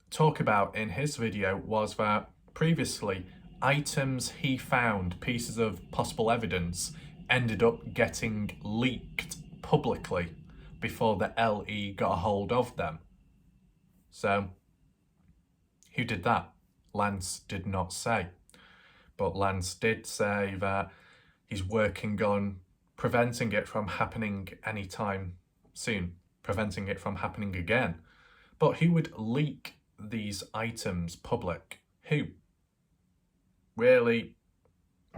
talk about in his video, was that previously items he found, pieces of possible evidence, ended up getting leaked publicly before the LE got a hold of them. So who did that? Lance did not say. But Lance did say that he's working on preventing it from happening anytime soon, preventing it from happening again. But who would leak these items public? Who? Really,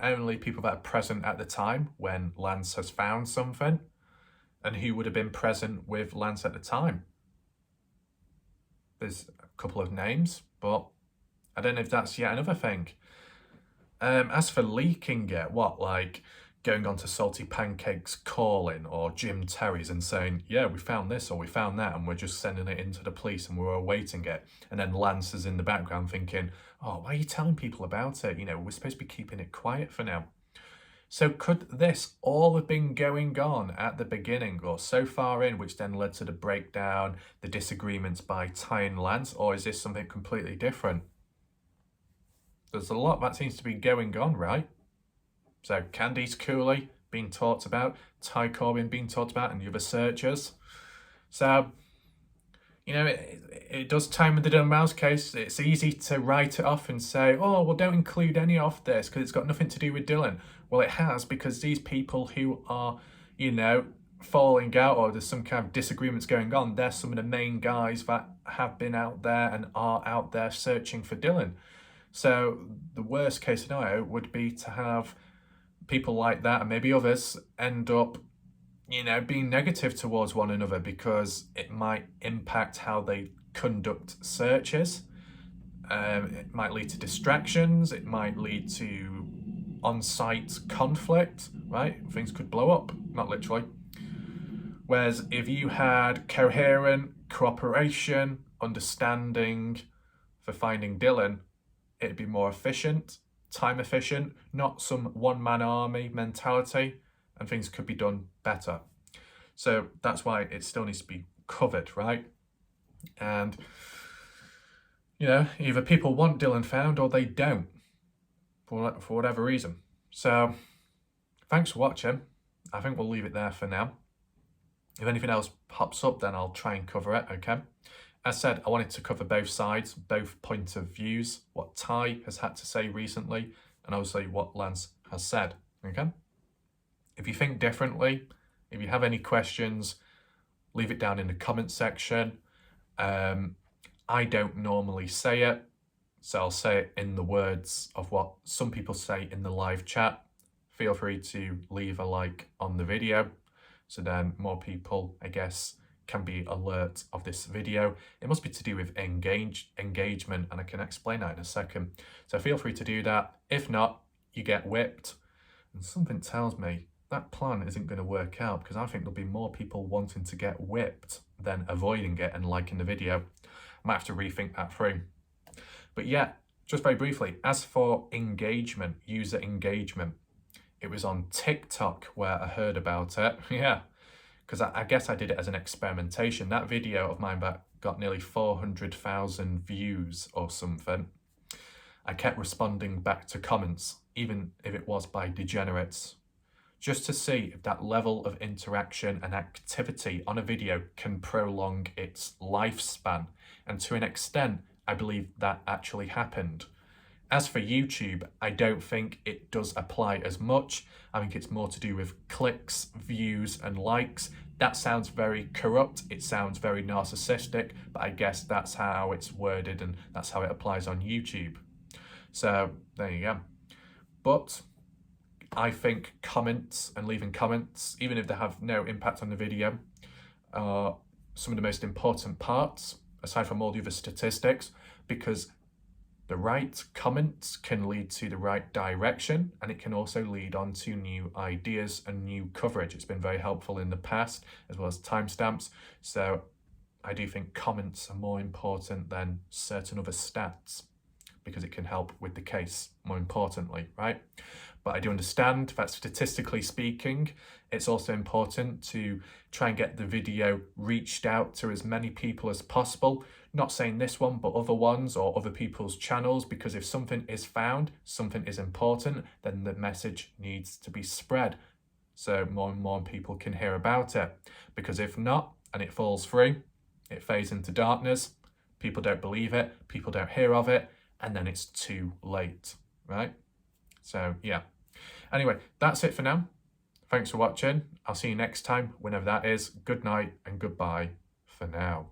only people that are present at the time when Lance has found something. And who would have been present with Lance at the time? There's a couple of names, but I don't know if that's yet another thing. As for leaking it, what, like going on to Salty Pancakes calling or Jim Terry's and saying, yeah, we found this or we found that, and we're just sending it into the police and we're awaiting it. And then Lance is in the background thinking, oh, why are you telling people about it? You know, we're supposed to be keeping it quiet for now. So could this all have been going on at the beginning or so far in, which then led to the breakdown, the disagreements by Ty and Lance, or is this something completely different? There's a lot that seems to be going on, right? So Candice Cooley being talked about, Ty Corbin being talked about, and the other searchers. So, you know, it does time with the Dylan Mouse case. It's easy to write it off and say, oh, well, don't include any of this because it's got nothing to do with Dylan. Well, it has, because these people who are, you know, falling out or there's some kind of disagreements going on, they're some of the main guys that have been out there and are out there searching for Dylan. So the worst case scenario would be to have people like that and maybe others end up, you know, being negative towards one another because it might impact how they conduct searches. It might lead to distractions. It might lead to on-site conflict, right? Things could blow up, not literally. Whereas if you had coherent cooperation, understanding for finding Dylan, it'd be more efficient, time efficient, not some one-man army mentality, and things could be done better. So that's why it still needs to be covered, right? And, you know, either people want Dylan found or they don't, for whatever reason. So thanks for watching. I think we'll leave it there for now. If anything else pops up, then I'll try and cover it, okay? As said, I wanted to cover both sides, both points of views, what Ty has had to say recently, and obviously what Lance has said, okay? If you think differently, if you have any questions, leave it down in the comment section. I don't normally say it, so I'll say it in the words of what some people say in the live chat. Feel free to leave a like on the video, so then more people, I guess, can be alert of this video. It must be to do with engagement, and I can explain that in a second. So feel free to do that. If not, you get whipped. And something tells me that plan isn't going to work out, because I think there'll be more people wanting to get whipped than avoiding it and liking the video. I might have to rethink that through. But yeah, just very briefly, as for engagement, user engagement, it was on TikTok where I heard about it. Yeah, because I guess I did it as an experimentation. That video of mine got nearly 400,000 views or something. I kept responding back to comments, even if it was by degenerates, just to see if that level of interaction and activity on a video can prolong its lifespan. And to an extent, I believe that actually happened. As for YouTube, I don't think it does apply as much. I think it's more to do with clicks, views, and likes. That sounds very corrupt. It sounds very narcissistic, but I guess that's how it's worded and that's how it applies on YouTube. So there you go. But I think comments and leaving comments, even if they have no impact on the video, are some of the most important parts, aside from all the other statistics, because the right comments can lead to the right direction, and it can also lead on to new ideas and new coverage. It's been very helpful in the past, as well as timestamps. So I do think comments are more important than certain other stats, because it can help with the case more importantly, right? But I do understand that statistically speaking, it's also important to try and get the video reached out to as many people as possible. Not saying this one, but other ones or other people's channels, because if something is found, something is important, then the message needs to be spread so more and more people can hear about it. Because if not, and it falls through, it fades into darkness, people don't believe it, people don't hear of it, and then it's too late, right? So yeah. Anyway, that's it for now. Thanks for watching. I'll see you next time, whenever that is. Good night and goodbye for now.